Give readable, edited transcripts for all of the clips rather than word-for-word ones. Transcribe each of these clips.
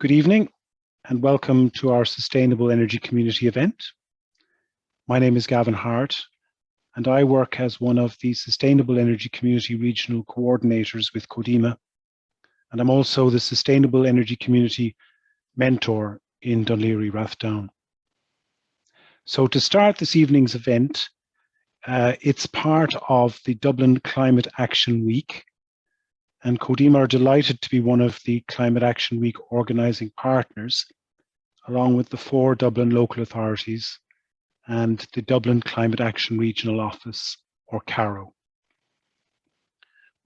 Good evening and welcome to our Sustainable Energy Community event. My name is Gavin Harte and I work as one of the Sustainable Energy Community Regional Coordinators with Codema, and I'm also the Sustainable Energy Community Mentor in Dún Laoghaire, Rathdown. So to start this evening's event, it's part of the Dublin Climate Action Week, and Codema are delighted to be one of the Climate Action Week organising partners, along with the 4 Dublin local authorities and the Dublin Climate Action Regional Office, or CARO.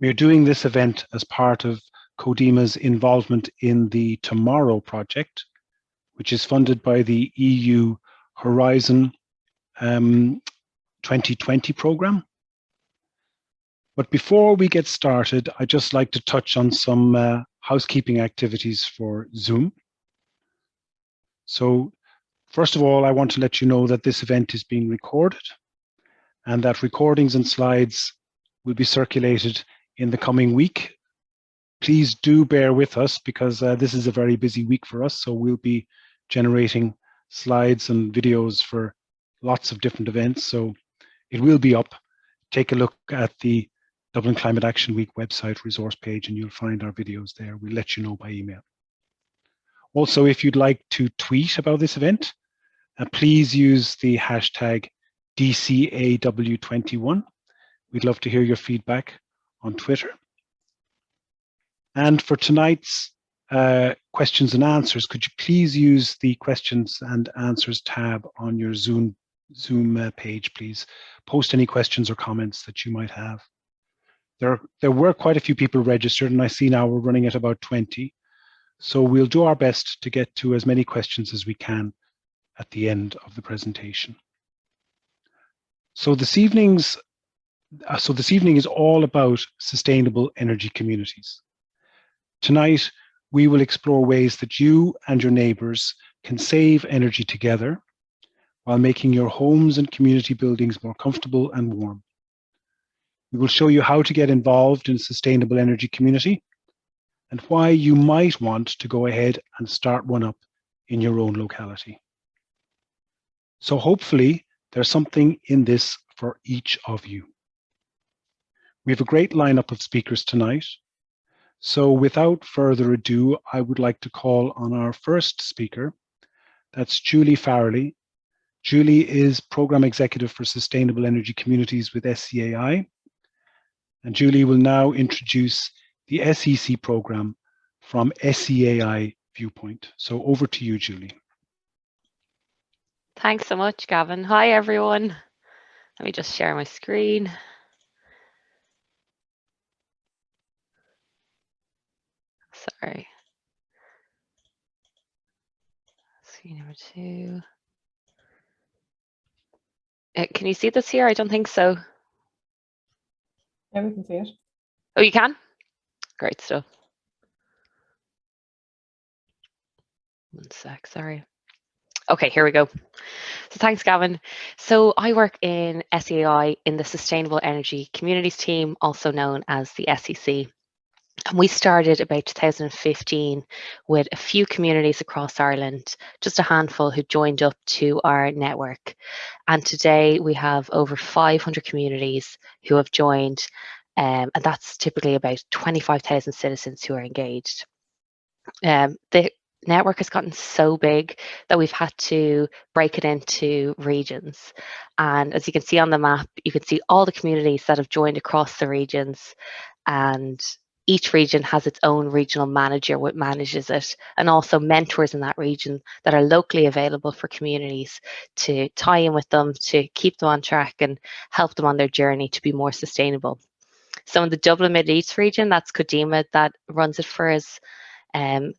We are doing this event as part of Codema's involvement in the Tomorrow project, which is funded by the EU Horizon 2020 programme. But before we get started, I'd just like to touch on some housekeeping activities for Zoom. So first of all, I want to let you know that this event is being recorded and that recordings and slides will be circulated in the coming week. Please do bear with us because this is a very busy week for us, so we'll be generating slides and videos for lots of different events. So it will be up. Take a look at the Dublin Climate Action Week website resource page and you'll find our videos there. We'll let you know by email. Also, if you'd like to tweet about this event, please use the hashtag DCAW21. We'd love to hear your feedback on Twitter. And for tonight's questions and answers, could you please use the questions and answers tab on your Zoom page, please. Post any questions or comments that you might have. There were quite a few people registered, and I see now we're running at about 20. So we'll do our best to get to as many questions as we can at the end of the presentation. So this evening is all about sustainable energy communities. Tonight, we will explore ways that you and your neighbours can save energy together while making your homes and community buildings more comfortable and warm. We will show you how to get involved in a sustainable energy community and why you might want to go ahead and start one up in your own locality. So hopefully there's something in this for each of you. We have a great lineup of speakers tonight. So without further ado, I would like to call on our first speaker. That's Julie Farrelly. Julie is Programme Executive for Sustainable Energy Communities with SEAI. And Julie will now introduce the SEC programme from SEAI viewpoint. So over to you, Julie. Thanks so much, Gavin. Hi, everyone. Let me just share my screen. Sorry. Screen number 2. Can you see this here? I don't think so. Yeah, we can see it. Oh, you can? Great stuff. One sec, sorry. Okay, here we go. So thanks, Gavin. So I work in SEAI in the Sustainable Energy Communities team, also known as the SEC. And we started about 2015 with a few communities across Ireland, just a handful who joined up to our network. And today we have over 500 communities who have joined, and that's typically about 25,000 citizens who are engaged. The network has gotten so big that we've had to break it into regions. And as you can see on the map, you can see all the communities that have joined across the regions, and each region has its own regional manager which manages it, and also mentors in that region that are locally available for communities to tie in with them, to keep them on track and help them on their journey to be more sustainable. So in the Dublin Mideast region, that's Codema that runs it for us.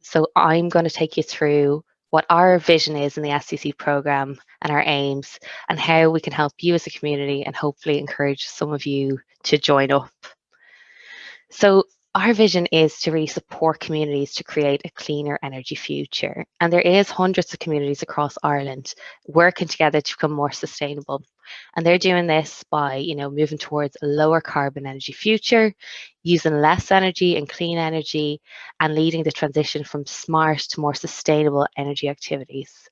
So I'm going to take you through what our vision is in the SEC programme and our aims, and how we can help you as a community and hopefully encourage some of you to join up. So our vision is to really support communities to create a cleaner energy future. And there is hundreds of communities across Ireland working together to become more sustainable. And they're doing this by, moving towards a lower carbon energy future, using less energy and clean energy, and leading the transition from smart to more sustainable energy activities.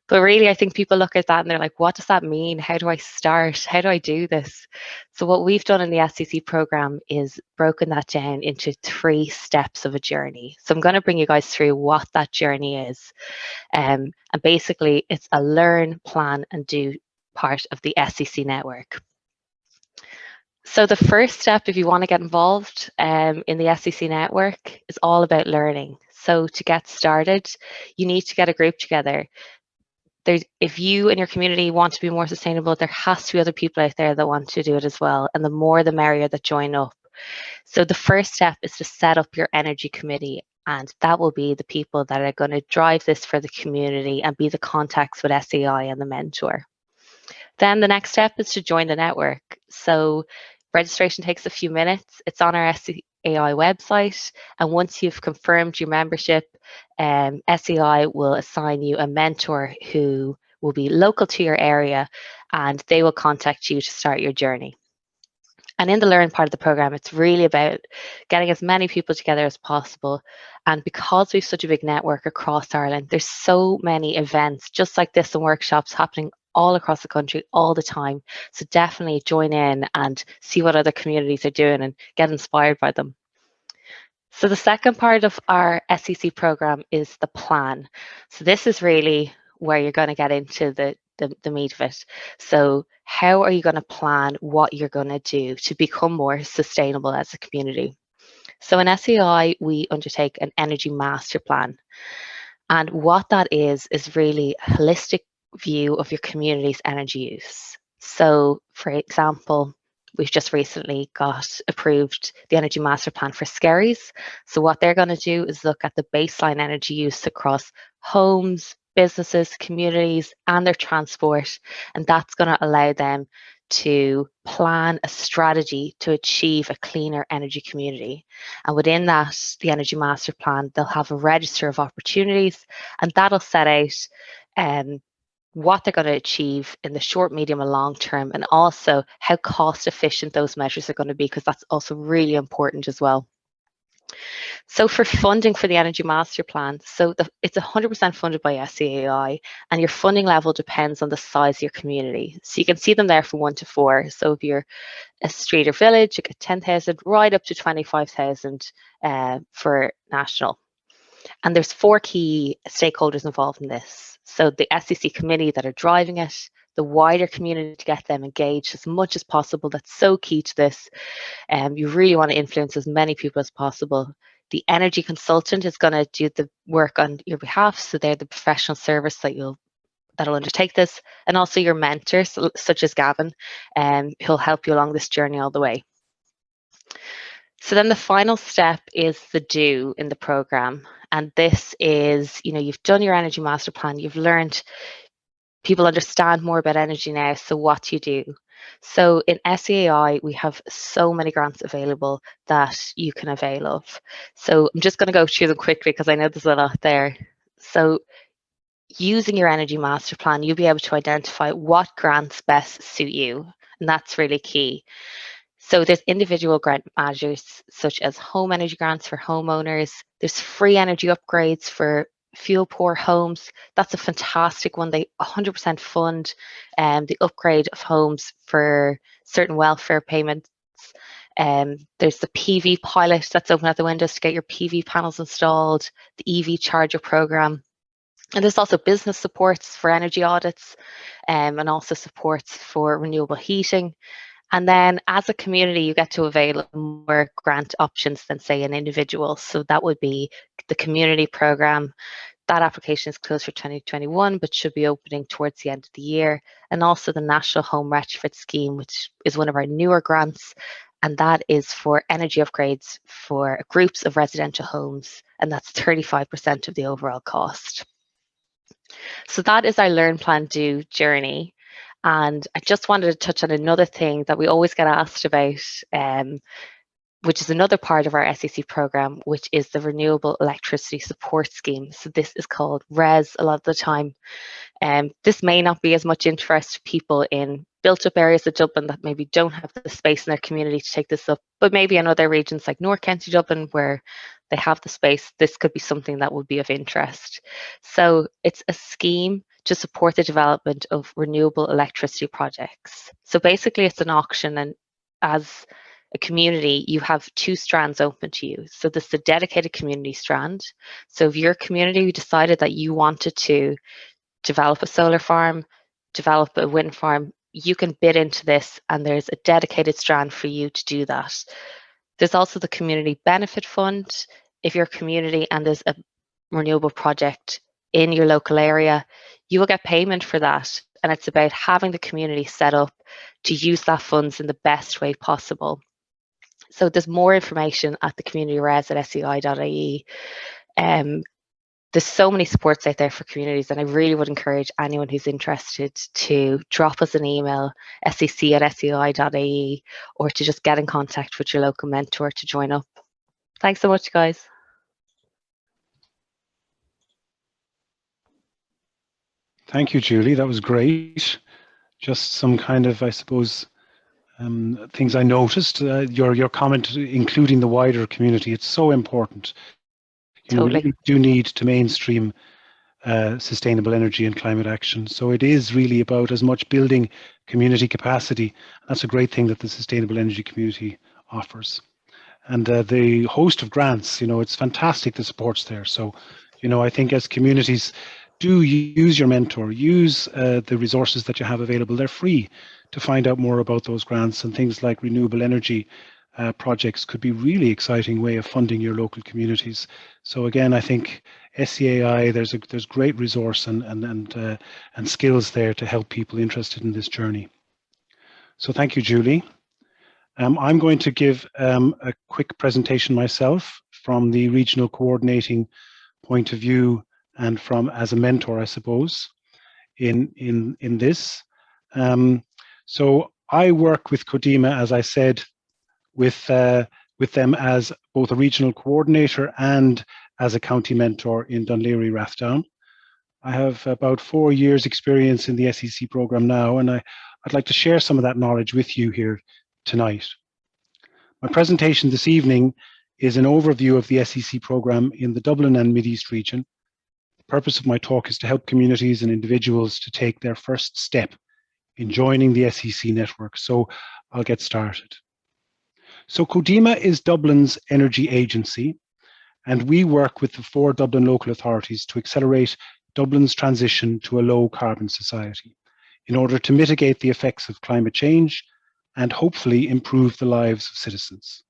But really, I think people look at that and they're like, what does that mean? How do I start? How do I do this? So what we've done in the SEC program is broken that down into 3 steps of a journey. So I'm going to bring you guys through what that journey is. And basically, it's a learn, plan, and do part of the SEC network. So the first step, if you want to get involved in the SEC network, is all about learning. So to get started, you need to get a group together. If you and your community want to be more sustainable, there has to be other people out there that want to do it as well. And the more the merrier that join up. So the first step is to set up your energy committee. And that will be the people that are going to drive this for the community and be the contacts with SEAI and the mentor. Then the next step is to join the network. So registration takes a few minutes. It's on our SEAI website. And once you've confirmed your membership, SEAI will assign you a mentor who will be local to your area, and they will contact you to start your journey. And in the Learn part of the program, it's really about getting as many people together as possible. And because we've such a big network across Ireland, there's so many events just like this and workshops happening all across the country all the time. So definitely join in and see what other communities are doing and get inspired by them. So the second part of our SEC program is the plan. So this is really where you're going to get into the meat of it. So how are you going to plan what you're going to do to become more sustainable as a community? So in SEAI, we undertake an energy master plan. And what that is really a holistic view of your community's energy use. So for example, we've just recently got approved the energy master plan for Skerries. So what they're going to do is look at the baseline energy use across homes, businesses, communities, and their transport. And that's going to allow them to plan a strategy to achieve a cleaner energy community. And within that, the energy master plan, they'll have a register of opportunities, and that'll set out what they're going to achieve in the short, medium, and long term, and also how cost efficient those measures are going to be, because that's also really important as well. So for funding for the Energy Master Plan, it's 100% funded by SEAI, and your funding level depends on the size of your community. So you can see them there from 1 to 4. So if you're a street or village, you get 10,000 right up to 25,000 for national. And there's 4 key stakeholders involved in this. So the SEC committee that are driving it, the wider community to get them engaged as much as possible. That's so key to this. You really want to influence as many people as possible. The energy consultant is going to do the work on your behalf. So they're the professional service that'll undertake this. And also your mentors, such as Gavin, who'll help you along this journey all the way. So then the final step is the do in the program. And this is, you've done your energy master plan, you've learned, people understand more about energy now, so what do you do? So in SEAI, we have so many grants available that you can avail of. So I'm just going to go through them quickly because I know there's a lot there. So using your energy master plan, you'll be able to identify what grants best suit you. And that's really key. So there's individual grant measures such as home energy grants for homeowners. There's free energy upgrades for fuel poor homes. That's a fantastic one. They 100% fund the upgrade of homes for certain welfare payments. There's the PV pilot that's open at the windows to get your PV panels installed, the EV charger program. And there's also business supports for energy audits and also supports for renewable heating. And then as a community, you get to avail more grant options than, say, an individual. So that would be the community program. That application is closed for 2021, but should be opening towards the end of the year. And also the National Home Retrofit Scheme, which is one of our newer grants. And that is for energy upgrades for groups of residential homes. And that's 35% of the overall cost. So that is our Learn, Plan, Do journey. And I just wanted to touch on another thing that we always get asked about which is another part of our SEC program, which is the Renewable Electricity Support Scheme. So this is called RES a lot of the time. This may not be as much interest to people in built-up areas of Dublin that maybe don't have the space in their community to take this up, but maybe in other regions like North County Dublin where they have the space, this could be something that would be of interest. So it's a scheme to support the development of renewable electricity projects. So basically it's an auction, and as a community, you have two strands open to you. So there's the dedicated community strand. So if your community decided that you wanted to develop a solar farm, develop a wind farm, you can bid into this, and there's a dedicated strand for you to do that. There's also the community benefit fund. If your community and there's a renewable project in your local area, you will get payment for that. And it's about having the community set up to use that funds in the best way possible. So there's more information at the community res at SEAI.ie. There's so many supports out there for communities, and I really would encourage anyone who's interested to drop us an email, sec@seai.ie, or to just get in contact with your local mentor to join up. Thanks so much, guys. Thank you, Julie. That was great. Just some kind of, I suppose, things I noticed. Your comment, including the wider community, it's so important. You know, we really do need to mainstream sustainable energy and climate action. So it is really about as much building community capacity. That's a great thing that the sustainable energy community offers. And the host of grants, you know, it's fantastic, the support's there. So, you know, I think as communities, do use your mentor, use the resources that you have available. They're free to find out more about those grants, and things like renewable energy projects could be really exciting way of funding your local communities. So again, I think SEAI, there's great resource and skills there to help people interested in this journey. So thank you, Julie. I'm going to give a quick presentation myself from the regional coordinating point of view, and from as a mentor, I suppose, in this. So I work with Codema, as I said, with them as both a regional coordinator and as a county mentor in Dún Laoghaire Rathdown. I have about 4 years experience in the SEC program now, and I'd like to share some of that knowledge with you here tonight. My presentation this evening is an overview of the SEC program in the Dublin and Mideast region. The purpose of my talk is to help communities and individuals to take their first step in joining the SEC network. So I'll get started. So Codema is Dublin's energy agency, and we work with the 4 Dublin local authorities to accelerate Dublin's transition to a low carbon society in order to mitigate the effects of climate change and hopefully improve the lives of citizens.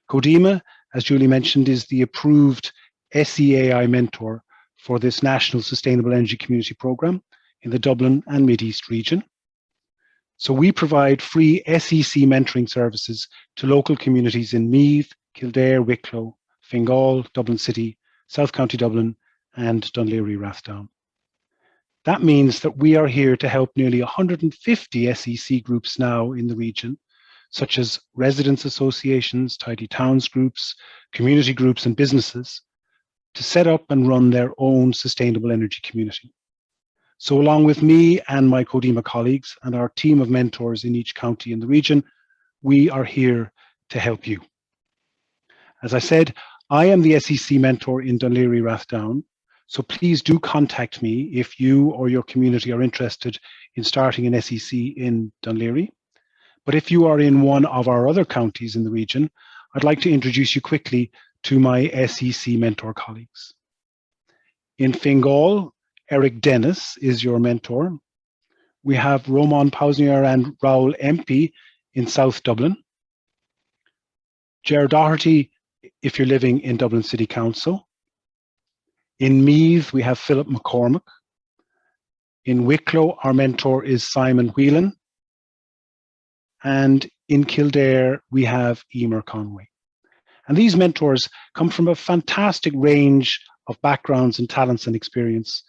Codema, as Julie mentioned, is the approved SEAI mentor for this National Sustainable Energy Community Programme in the Dublin and Mideast region. So we provide free SEC mentoring services to local communities in Meath, Kildare, Wicklow, Fingal, Dublin City, South County Dublin, and Dún Laoghaire Rathdown. That means that we are here to help nearly 150 SEC groups now in the region, such as residents associations, tidy towns groups, community groups, and businesses, to set up and run their own sustainable energy community. So along with me and my Codema colleagues and our team of mentors in each county in the region, we are here to help you. As I said, I am the SEC mentor in Dún Laoghaire Rathdown, so please do contact me if you or your community are interested in starting an SEC in Dún Laoghaire. But if you are in one of our other counties in the region, I'd like to introduce you quickly to my SEC mentor colleagues. In Fingal, Eric Dennis is your mentor. We have Roman Pausnier and Raoul Empey in South Dublin. Gerard Harte, if you're living in Dublin City Council. In Meath, we have Philip McCormick. In Wicklow, our mentor is Simon Whelan. And in Kildare, we have Emer Conway. And these mentors come from a fantastic range of backgrounds and talents and experience.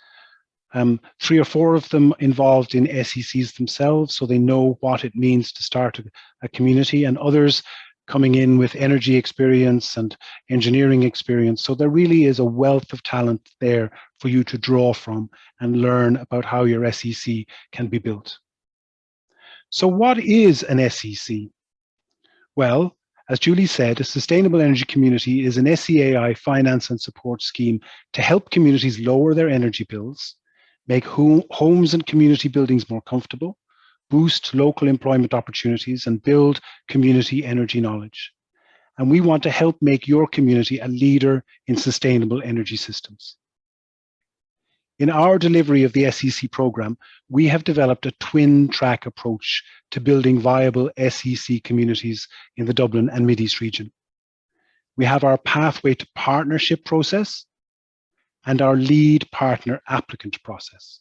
3 or 4 of them involved in SECs themselves, so they know what it means to start a community, and others coming in with energy experience and engineering experience. So there really is a wealth of talent there for you to draw from and learn about how your SEC can be built. So what is an SEC? Well, as Julie said, a sustainable energy community is an SEAI finance and support scheme to help communities lower their energy bills, make homes and community buildings more comfortable, boost local employment opportunities, and build community energy knowledge. And we want to help make your community a leader in sustainable energy systems. In our delivery of the SEC program, we have developed a twin-track approach to building viable SEC communities in the Dublin and Mideast region. We have our pathway to partnership process and our lead partner applicant process.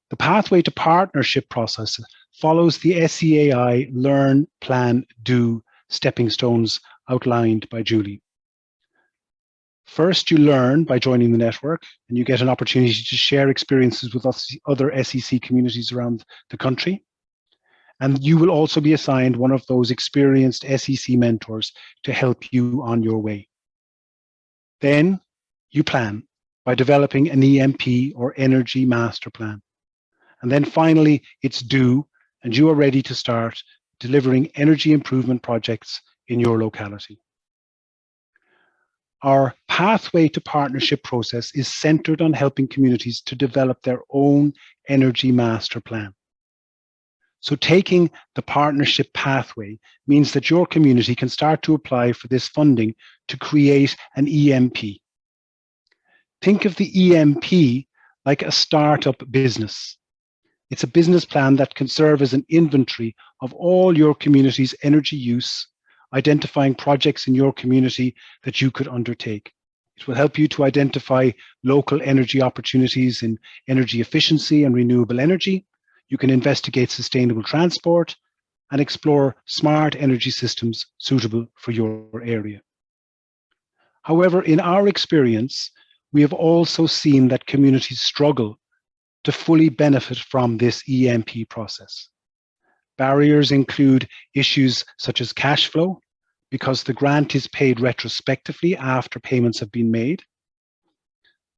The pathway to partnership process follows the SEAI Learn, Plan, Do stepping stones outlined by Julie. First, you learn by joining the network, and you get an opportunity to share experiences with other SEC communities around the country. And you will also be assigned one of those experienced SEC mentors to help you on your way. Then you plan by developing an EMP or Energy Master Plan. And then finally, it's do, and you are ready to start delivering energy improvement projects in your locality. Our pathway to partnership process is centered on helping communities to develop their own energy master plan. So taking the partnership pathway means that your community can start to apply for this funding to create an EMP. Think of the EMP like a startup business. It's a business plan that can serve as an inventory of all your community's energy use, identifying projects in your community that you could undertake. It will help you to identify local energy opportunities in energy efficiency and renewable energy. You can investigate sustainable transport and explore smart energy systems suitable for your area. However, in our experience, we have also seen that communities struggle to fully benefit from this EMP process. Barriers include issues such as cash flow, because the grant is paid retrospectively after payments have been made.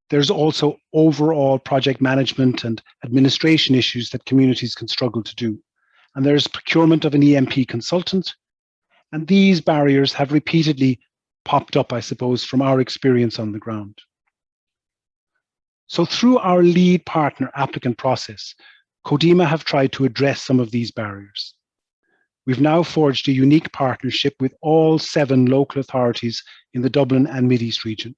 There's also overall project management and administration issues that communities can struggle to do. And there's procurement of an EMP consultant. And these barriers have repeatedly popped up, I suppose, from our experience on the ground. So through our lead partner applicant process, Codema have tried to address some of these barriers. We've now forged a unique partnership with all 7 local authorities in the Dublin and Mideast region.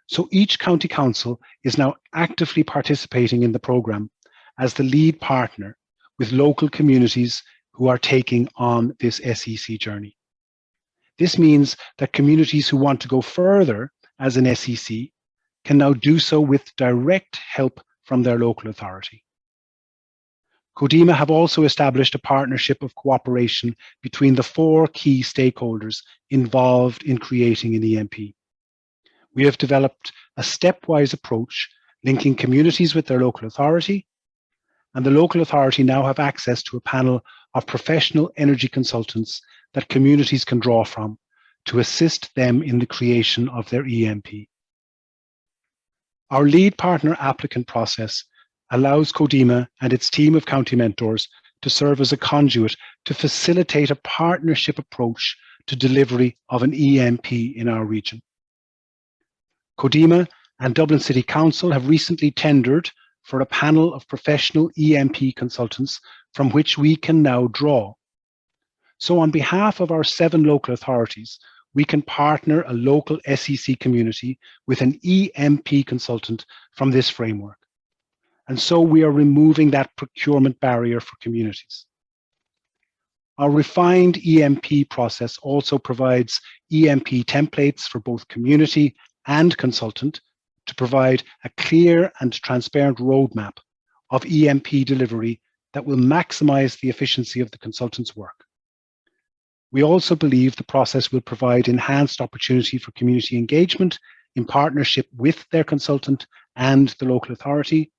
So each county council is now actively participating in the programme as the lead partner with local communities who are taking on this SEC journey. This means that communities who want to go further as an SEC can now do so with direct help from their local authority. Codema have also established a partnership of cooperation between the 4 key stakeholders involved in creating an EMP. We have developed a stepwise approach linking communities with their local authority, and the local authority now have access to a panel of professional energy consultants that communities can draw from to assist them in the creation of their EMP. Our lead partner applicant process allows Codema and its team of county mentors to serve as a conduit to facilitate a partnership approach to delivery of an EMP in our region. Codema and Dublin City Council have recently tendered for a panel of professional EMP consultants from which we can now draw. So on behalf of our 7 local authorities, we can partner a local SEC community with an EMP consultant from this framework. And so we are removing that procurement barrier for communities. Our refined EMP process also provides EMP templates for both community and consultant to provide a clear and transparent roadmap of EMP delivery that will maximize the efficiency of the consultant's work. We also believe the process will provide enhanced opportunity for community engagement in partnership with their consultant and the local authority.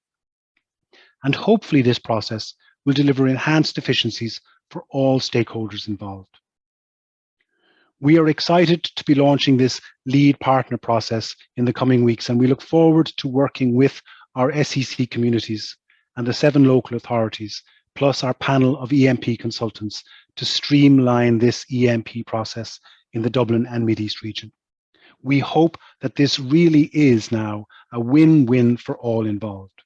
And hopefully this process will deliver enhanced efficiencies for all stakeholders involved. We are excited to be launching this lead partner process in the coming weeks, and we look forward to working with our SEC communities and the 7 local authorities, plus our panel of EMP consultants, to streamline this EMP process in the Dublin and Mideast region. We hope that this really is now a win-win for all involved.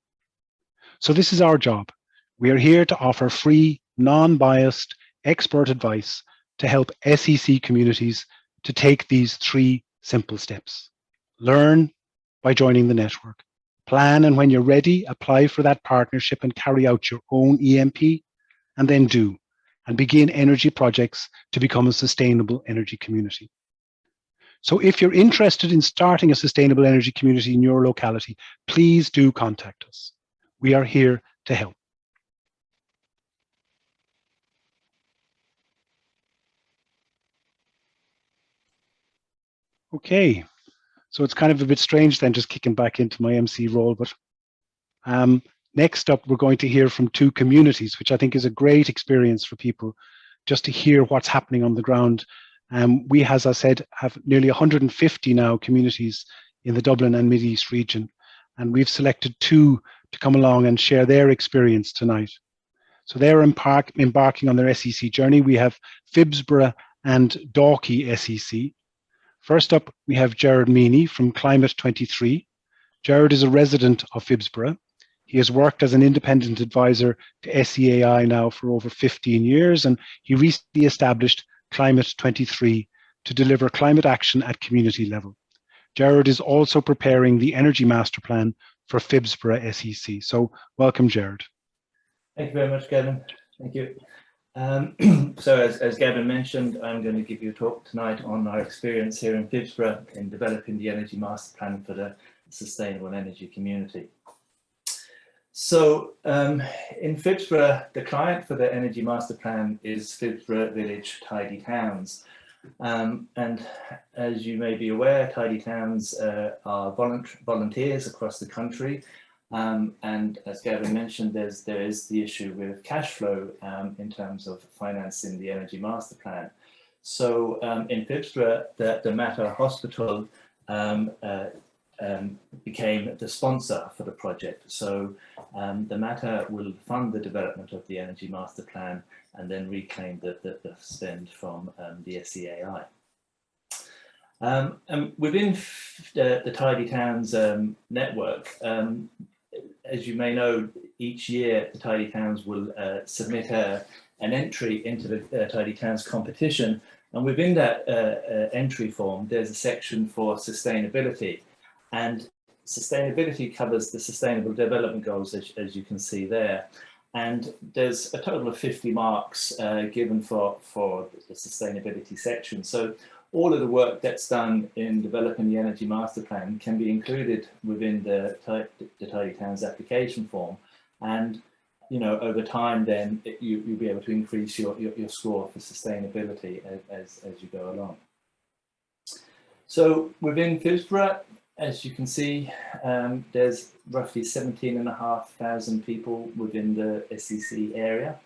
So this is our job. We are here to offer free, non-biased, expert advice to help SEC communities to take these 3 simple steps. Learn by joining the network. Plan, and when you're ready, apply for that partnership and carry out your own EMP, and then do, and begin energy projects to become a sustainable energy community. So if you're interested in starting a sustainable energy community in your locality, please do contact us. We are here to help. Okay, so it's kind of a bit strange then just kicking back into my MC role, but next up we're going to hear from 2 communities, which I think is a great experience for people just to hear what's happening on the ground. We, as I said, have nearly 150 now communities in the Dublin and Mideast region, and we've selected 2 to come along and share their experience tonight. So they're embarking on their SEC journey. We have Phibsborough and Dalkey SEC. First up, we have Gerard Meany from Climate 23. Gerard is a resident of Phibsborough. He has worked as an independent advisor to SEAI now for over 15 years, and he recently established Climate 23 to deliver climate action at community level. Gerard is also preparing the Energy Master Plan for Phibsborough SEC. So welcome, Gerard. Thank you very much, Gavin. Thank you. So as Gavin mentioned, I'm going to give you a talk tonight on our experience here in Phibsborough in developing the Energy Master Plan for the sustainable energy community. So in Phibsborough, the client for the Energy Master Plan is Phibsborough Village Tidy Towns. And as you may be aware, Tidy Towns are volunteers across the country. And as Gavin mentioned, there is the issue with cash flow in terms of financing the Energy Master Plan. So in Phibsborough, the Mater Hospital became the sponsor for the project. So the Mater will fund the development of the Energy Master Plan and then reclaim the spend from the SEAI. And within the Tidy Towns network, as you may know, each year the Tidy Towns will submit an entry into the Tidy Towns competition, and within that entry form there's a section for sustainability, and sustainability covers the Sustainable Development Goals, as you can see there, and there's a total of 50 marks given for the sustainability section. So all of the work that's done in developing the Energy Master Plan can be included within the Tidy Towns application form, and over time then you'll be able to increase your score for sustainability as you go along. So within Phibsborough, as you can see, there's roughly 17,500 people within the SEC area.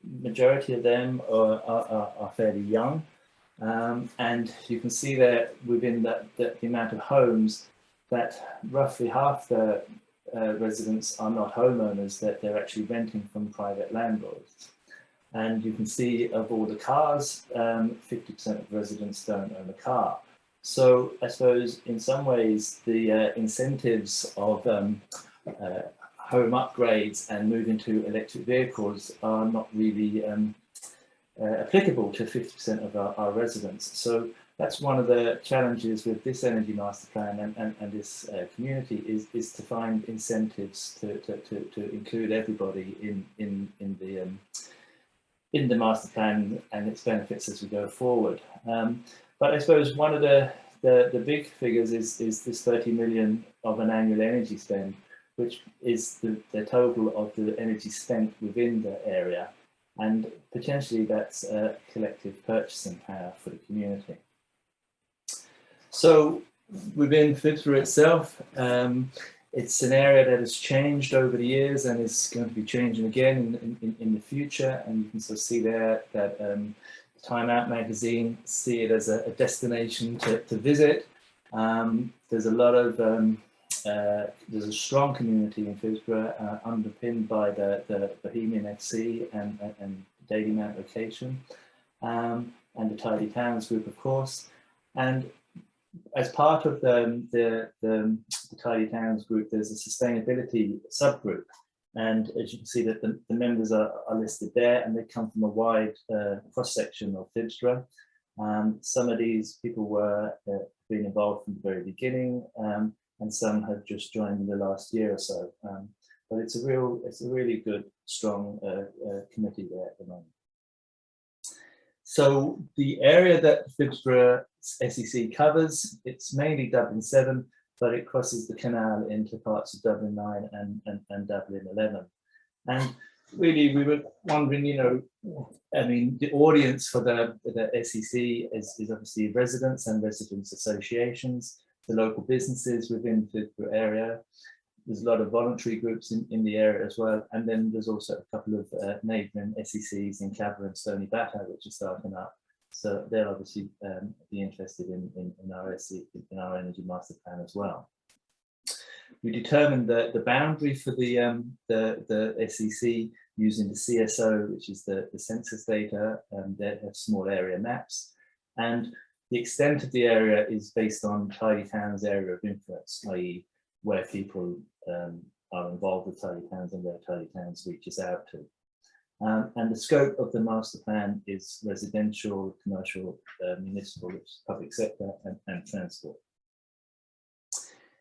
Majority of them are fairly young. And you can see that within the amount of homes, that roughly half the residents are not homeowners, that they're actually renting from private landlords. And you can see of all the cars, 50% of residents don't own a car. So I suppose in some ways the incentives of home upgrades and moving to electric vehicles are not really applicable to 50% of our residents. So that's one of the challenges with this Energy Master Plan and this community is to find incentives to include everybody in the master plan and its benefits as we go forward. But I suppose one of the big figures is this 30 million of an annual energy spend, which is the total of the energy spent within the area. And potentially that's collective purchasing power for the community. So within Phibsborough itself, it's an area that has changed over the years and is going to be changing again in the future. And you can sort of see there that Time Out magazine see it as a destination to visit. There's a lot of there's a strong community in Phibsborough, underpinned by the Bohemian FC and Daily Mount location, and the Tidy Towns group, of course. And as part of the Tidy Towns group, there's a sustainability subgroup. And as you can see, that the members are listed there, and they come from a wide cross-section of Phibsborough. Some of these people were been involved from the very beginning, and some have just joined in the last year or so. But it's a really good, strong committee there at the moment. So the area that Phibsborough SEC covers, it's mainly Dublin 7, but it crosses the canal into parts of Dublin 9 and Dublin 11. And really, we were wondering, you know, I mean, the audience for the SEC is obviously residents and residents associations, the local businesses within the area. There's a lot of voluntary groups in the area as well. And then there's also a couple of neighbouring SECs in Clabber and Stony Batter, which are starting up. So they'll obviously be interested in our energy master plan as well. We determined the boundary for the SEC using the CSO, which is the census data, and they have small area maps. And the extent of the area is based on Tidy Towns' area of influence, i.e. where people are involved with Tidy Towns and where Tidy Towns reaches out to. And the scope of the master plan is residential, commercial, municipal, public sector, and transport.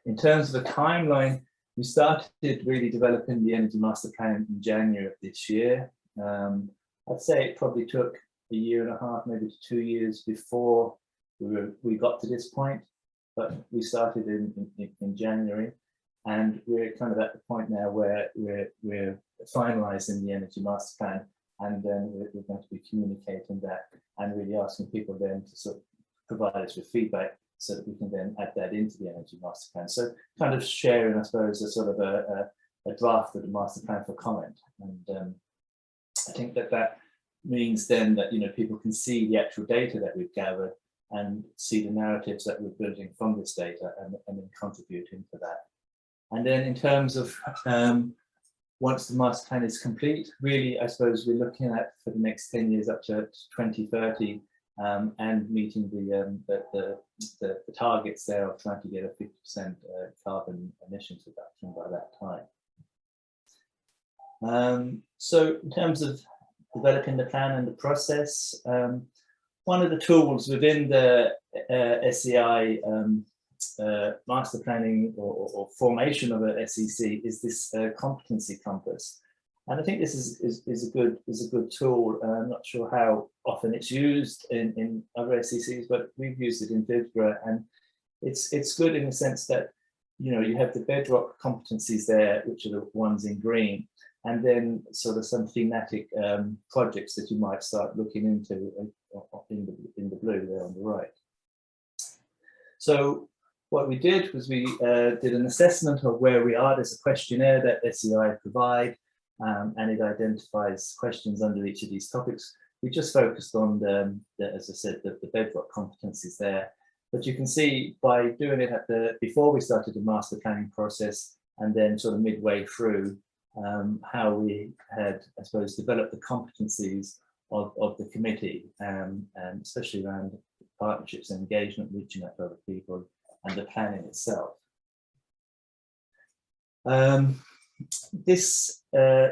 In terms of the timeline, we started really developing the energy master plan in January of this year. I'd say it probably took a year and a half, maybe 2 years before we got to this point, but we started in January, and we're kind of at the point now where we're finalising the energy master plan, and then we're going to be communicating that and really asking people then to sort of provide us with feedback so that we can then add that into the energy master plan. So kind of sharing, I suppose, a sort of a draft of the master plan for comment. And I think that means then that, you know, people can see the actual data that we've gathered and see the narratives that we're building from this data and then contributing to that. And then in terms of once the master plan is complete, really, I suppose we're looking at for the next 10 years up to 2030 and meeting the targets there of trying to get a 50% carbon emissions reduction by that time. So in terms of developing the plan and the process, one of the tools within the SEAI master planning or formation of a SEC is this Competency Compass, and I think this is a good tool. I'm not sure how often it's used in other SECs, but we've used it in Phibsborough, and it's good in the sense that, you know, you have the bedrock competencies there, which are the ones in green, and then sort of some thematic projects that you might start looking into in the blue there on the right. So what we did was we did an assessment of where we are. There's a questionnaire that SEAI provide, and it identifies questions under each of these topics. We just focused on as I said, the bedrock competencies there. But you can see by doing it before we started the master planning process, and then sort of midway through, how we had, I suppose, developed the competencies of the committee, and especially around partnerships and engagement, reaching out to other people, and the planning itself. This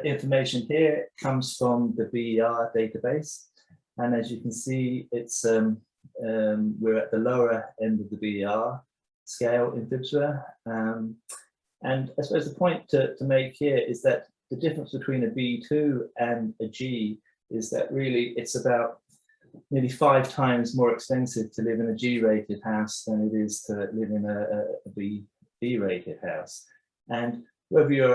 information here comes from the BER database, and as you can see, it's we're at the lower end of the BER scale in Phibsborough, and I suppose the point to make here is that the difference between a B2 and a G is that really it's about nearly 5 times more expensive to live in a G-rated house than it is to live in a B-rated house. And whether you're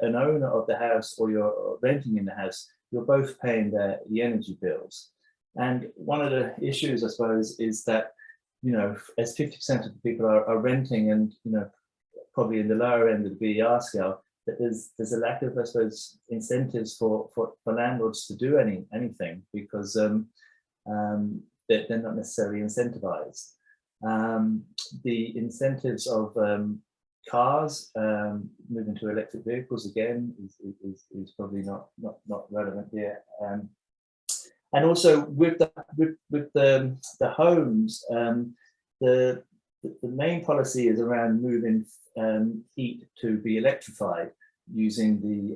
an owner of the house or you're renting in the house, you're both paying the energy bills. And one of the issues, I suppose, is that, you know, as 50% of the people are renting, and, you know, probably in the lower end of the BER scale, that there's a lack of, I suppose, incentives for landlords to do anything, because they're not necessarily incentivized. The incentives of cars moving to electric vehicles again is probably not relevant here. And also with the homes, the main policy is around moving heat to be electrified using the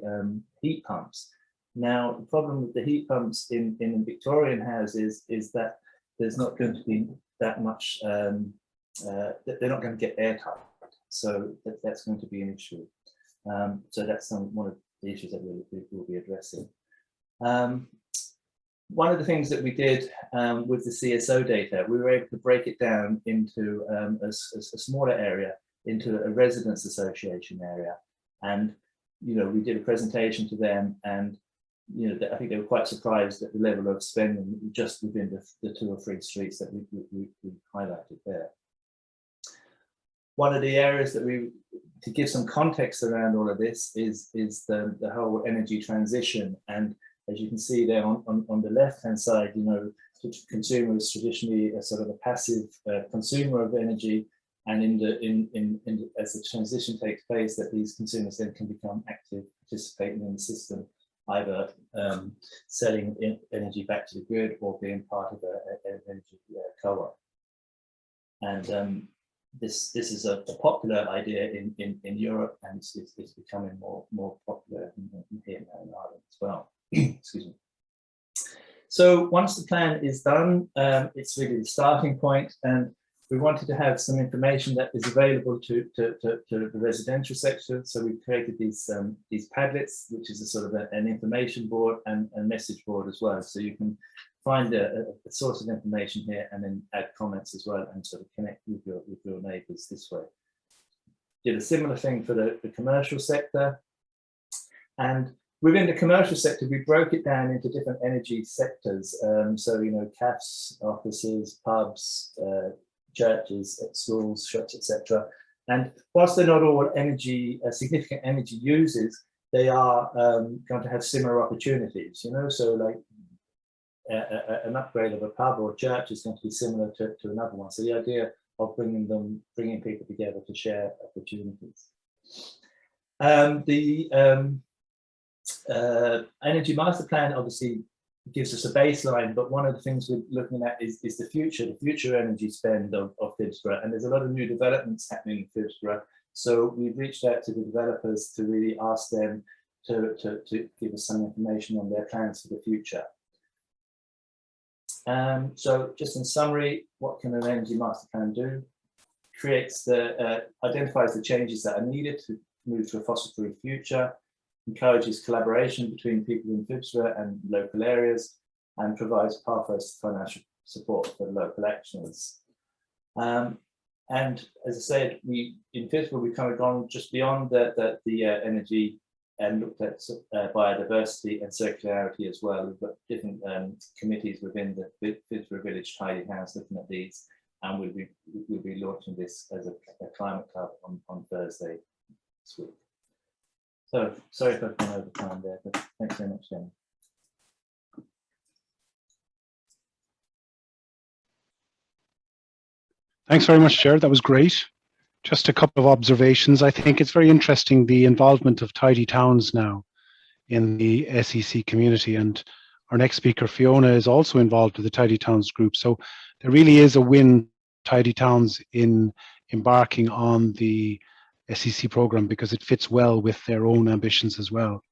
heat pumps. Now, the problem with the heat pumps in Victorian houses is that there's not going to be that much, they're not going to get airtight. So that's going to be an issue. So that's one of the issues that we'll be addressing. One of the things that we did with the CSO data, we were able to break it down into a smaller area, into a residents association area. And, you know, we did a presentation to them, and, you know, I think they were quite surprised at the level of spending just within the 2 or 3 streets that we highlighted there. One of the areas that to give some context around all of this is the whole energy transition. And as you can see there on the left-hand side, you know, consumer is traditionally a sort of a passive consumer of energy, and as the transition takes place, that these consumers then can become active, participating in the system, either selling energy back to the grid or being part of an energy co-op. And this is a popular idea in Europe, and it's becoming more popular here now in Ireland as well. Excuse me. So once the plan is done, it's really the starting point, and we wanted to have some information that is available to the residential sector. So we created these Padlets, which is a sort of an information board and a message board as well. So you can find a source of information here and then add comments as well, and sort of connect with your neighbours this way. Did a similar thing for the commercial sector. And within the commercial sector, we broke it down into different energy sectors. So, you know, cafes, offices, pubs, churches, schools, shops, etc. And whilst they're not all significant energy users, they are going to have similar opportunities, you know. So like an upgrade of a pub or church is going to be similar to another one. So the idea of bringing people together to share opportunities. The Energy Master Plan obviously gives us a baseline, but one of the things we're looking at is the future energy spend of Phibsborough, and there's a lot of new developments happening in Phibsborough. So we've reached out to the developers to really ask them to give us some information on their plans for the future. So just in summary, what can an Energy Master Plan do? Identifies the changes that are needed to move to a fossil-free future, encourages collaboration between people in Phibsborough and local areas, and provides pathways to financial support for local actions. And as I said, in Phibsborough, we've kind of gone just beyond the energy and looked at biodiversity and circularity as well. We've got different committees within the Phibsborough Village Tidy House looking at these, and we'll be launching this as a climate club on Thursday this week. So sorry if I've gone over time there, but thanks very much, Jenny. Thanks very much, Gerard. That was great. Just a couple of observations. I think it's very interesting, the involvement of tidy towns now in the SEC community, and our next speaker, Fiona, is also involved with the Tidy Towns group. So there really is a win, Tidy Towns, in embarking on the SEC program, because it fits well with their own ambitions as well,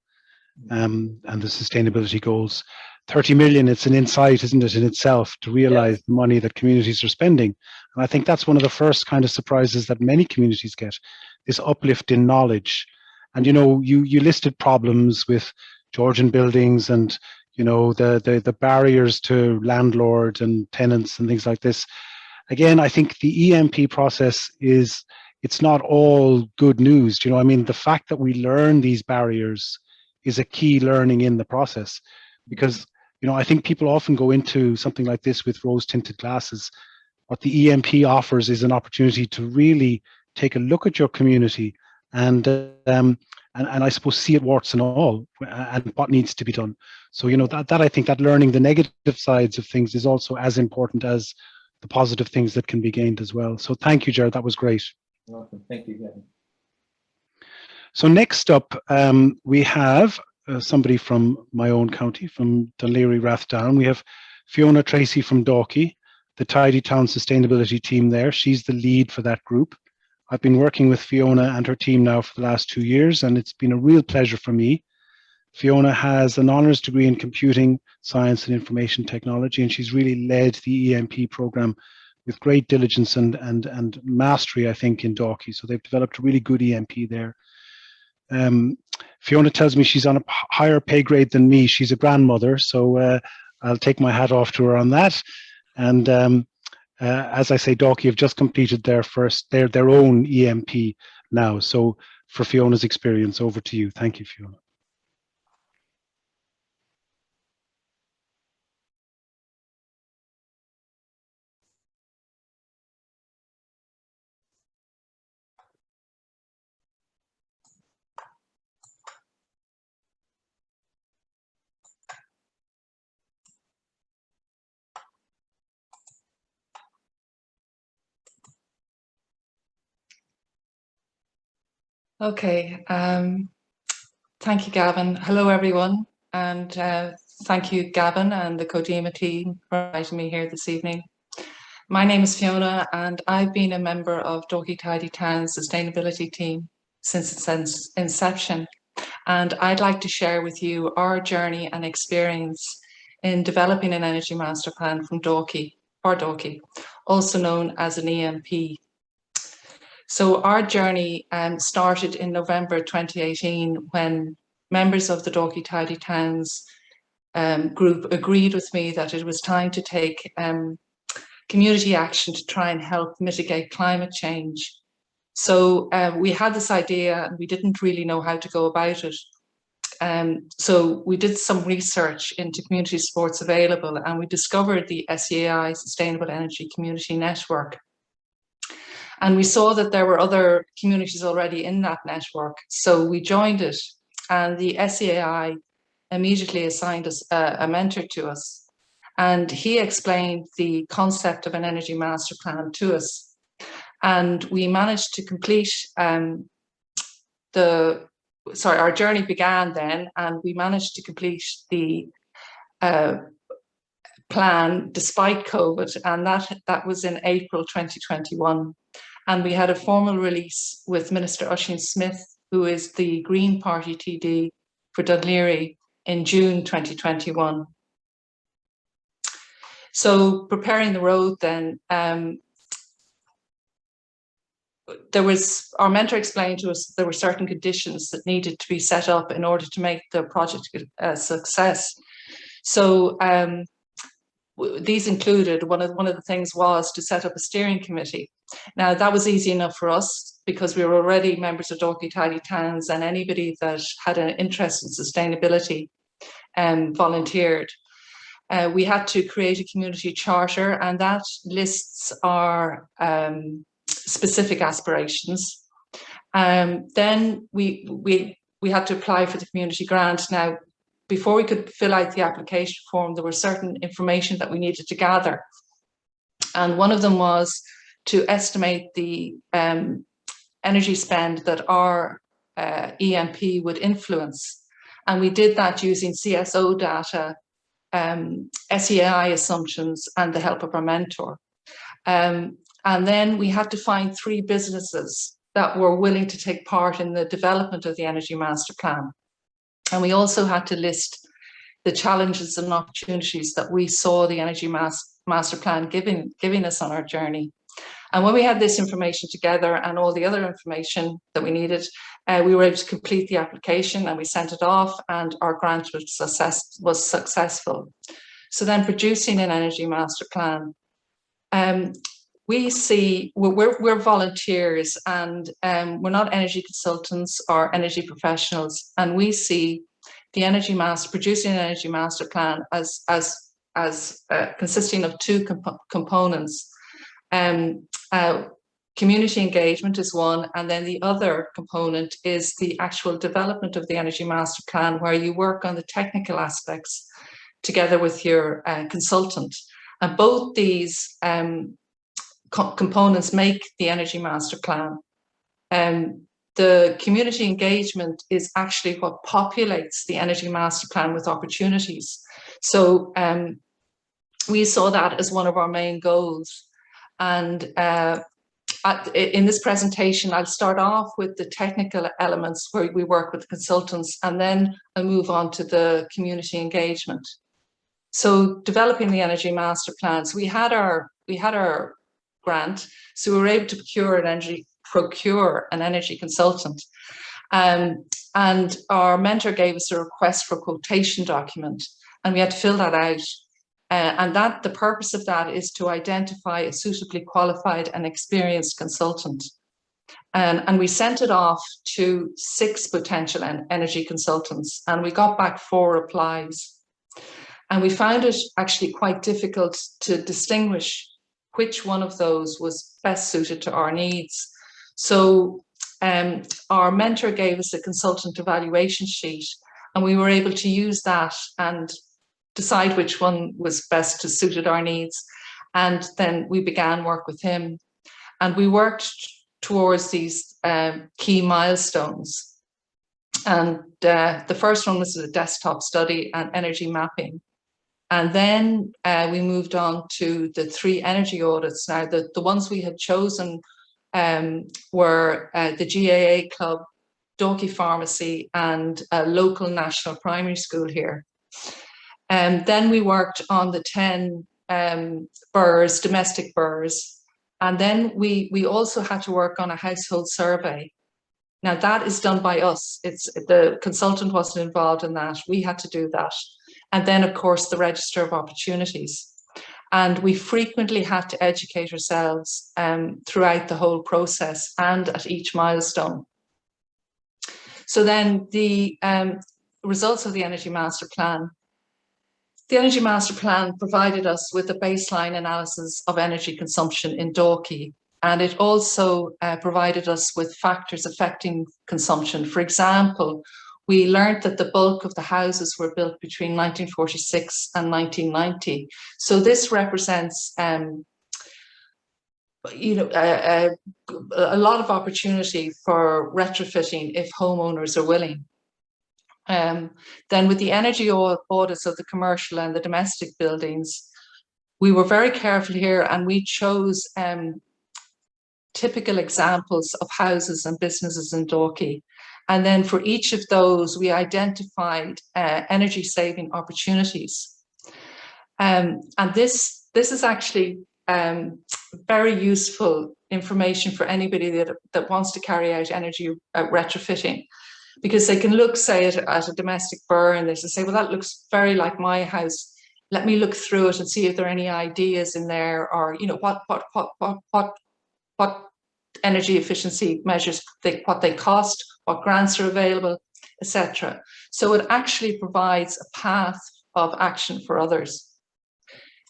and the sustainability goals. 30 million, it's an insight, isn't it, in itself, to realize the money that communities are spending. And I think that's one of the first kind of surprises that many communities get, this uplift in knowledge. And, you know, you listed problems with Georgian buildings and, you know, the barriers to landlords and tenants and things like this. Again, I think the EMP process it's not all good news. You know, I mean, the fact that we learn these barriers is a key learning in the process, because, you know, I think people often go into something like this with rose-tinted glasses. What the EMP offers is an opportunity to really take a look at your community and and I suppose see it warts and all, and what needs to be done. So, you know, that I think that learning the negative sides of things is also as important as the positive things that can be gained as well. So thank you, Gerard, that was great. Welcome. Thank you, Gavin. So next up, we have somebody from my own county, from Dunleary Rathdown. We have Fiona Treacy from Dalkey, the Tidy Town Sustainability team there. She's the lead for that group. I've been working with Fiona and her team now for the last 2 years, and it's been a real pleasure for me. Fiona has an honours degree in computing science and information technology, and she's really led the EMP programme with great diligence and mastery, I think, in Dalkey. So they've developed a really good EMP there. Fiona tells me she's on a higher pay grade than me. She's a grandmother, so I'll take my hat off to her on that. And as I say, Dalkey have just completed their own EMP now. So for Fiona's experience, over to you. Thank you, Fiona. Okay, thank you, Gavin. Hello, everyone, and thank you, Gavin and the Codema team for inviting me here this evening. My name is Fiona, and I've been a member of Dalkey Tidy Town's sustainability team since its inception, and I'd like to share with you our journey and experience in developing an energy master plan from Dalkey, also known as an EMP. So our journey started in November 2018 when members of the Dalkey Tidy Towns group agreed with me that it was time to take community action to try and help mitigate climate change. So we had this idea and we didn't really know how to go about it. So we did some research into community supports available, and we discovered the SEAI Sustainable Energy Community Network. And we saw that there were other communities already in that network. So we joined it, and the SEAI immediately assigned us a mentor to us. And he explained the concept of an energy master plan to us. And we managed to complete our journey began then, and we managed to complete the plan despite COVID, and that was in April 2021. And we had a formal release with Minister Oisin Smith, who is the Green Party TD for Dunleary, in June 2021. So preparing the road then, our mentor explained to us that there were certain conditions that needed to be set up in order to make the project a success. So these included, one of the things was to set up a steering committee. Now that was easy enough for us because we were already members of Dalkey Tidy Towns, and anybody that had an interest in sustainability volunteered. We had to create a community charter, and that lists our specific aspirations. Then we had to apply for the community grant. Now, before we could fill out the application form, there was certain information that we needed to gather. And one of them was to estimate the energy spend that our EMP would influence. And we did that using CSO data, SEAI assumptions, and the help of our mentor. And then we had to find 3 businesses that were willing to take part in the development of the Energy Master Plan. And we also had to list the challenges and opportunities that we saw the Energy Master Plan giving us on our journey. And when we had this information together and all the other information that we needed, we were able to complete the application, and we sent it off, and our grant was successful. So then producing an Energy Master Plan, we're volunteers, and we're not energy consultants or energy professionals, and we see the producing an energy master plan as consisting of 2 components. Community engagement is one, and then the other component is the actual development of the Energy Master Plan, where you work on the technical aspects together with your consultant. And both these components make the Energy Master Plan. The community engagement is actually what populates the Energy Master Plan with opportunities. So we saw that as one of our main goals. And in this presentation, I'll start off with the technical elements where we work with consultants, and then I'll move on to the community engagement. So developing the Energy Master Plans, we had our grant, so we were able to procure an energy consultant. And our mentor gave us a request for quotation document, and we had to fill that out. And the purpose of that is to identify a suitably qualified and experienced consultant. And we sent it off to 6 potential energy consultants, and we got back 4 replies. And we found it actually quite difficult to distinguish which one of those was best suited to our needs. So our mentor gave us a consultant evaluation sheet, and we were able to use that and decide which one was best to suited our needs. And then we began work with him, and we worked towards these key milestones. And the first one was a desktop study and energy mapping. And then we moved on to the 3 energy audits. Now, the ones we had chosen were the GAA Club, Dalkey Pharmacy, and a local national primary school here. Then we worked on the 10 boroughs, domestic boroughs. And then we also had to work on a household survey. Now that is done by us. The consultant wasn't involved in that. We had to do that. And then of course the register of opportunities. And we frequently had to educate ourselves throughout the whole process and at each milestone. So then the results of the Energy Master Plan. The Energy Master Plan provided us with a baseline analysis of energy consumption in Dalkey, and it also provided us with factors affecting consumption. For example, we learned that the bulk of the houses were built between 1946 and 1990. So this represents a lot of opportunity for retrofitting if homeowners are willing. Then with the energy audits of the commercial and the domestic buildings, we were very careful here, and we chose typical examples of houses and businesses in Dalkey. And then for each of those, we identified energy saving opportunities. And this is actually very useful information for anybody that wants to carry out energy retrofitting. Because they can look, say, at a domestic borough, and they say, well, that looks very like my house. Let me look through it and see if there are any ideas in there, or what energy efficiency measures, what they cost, what grants are available, etc. So it actually provides a path of action for others.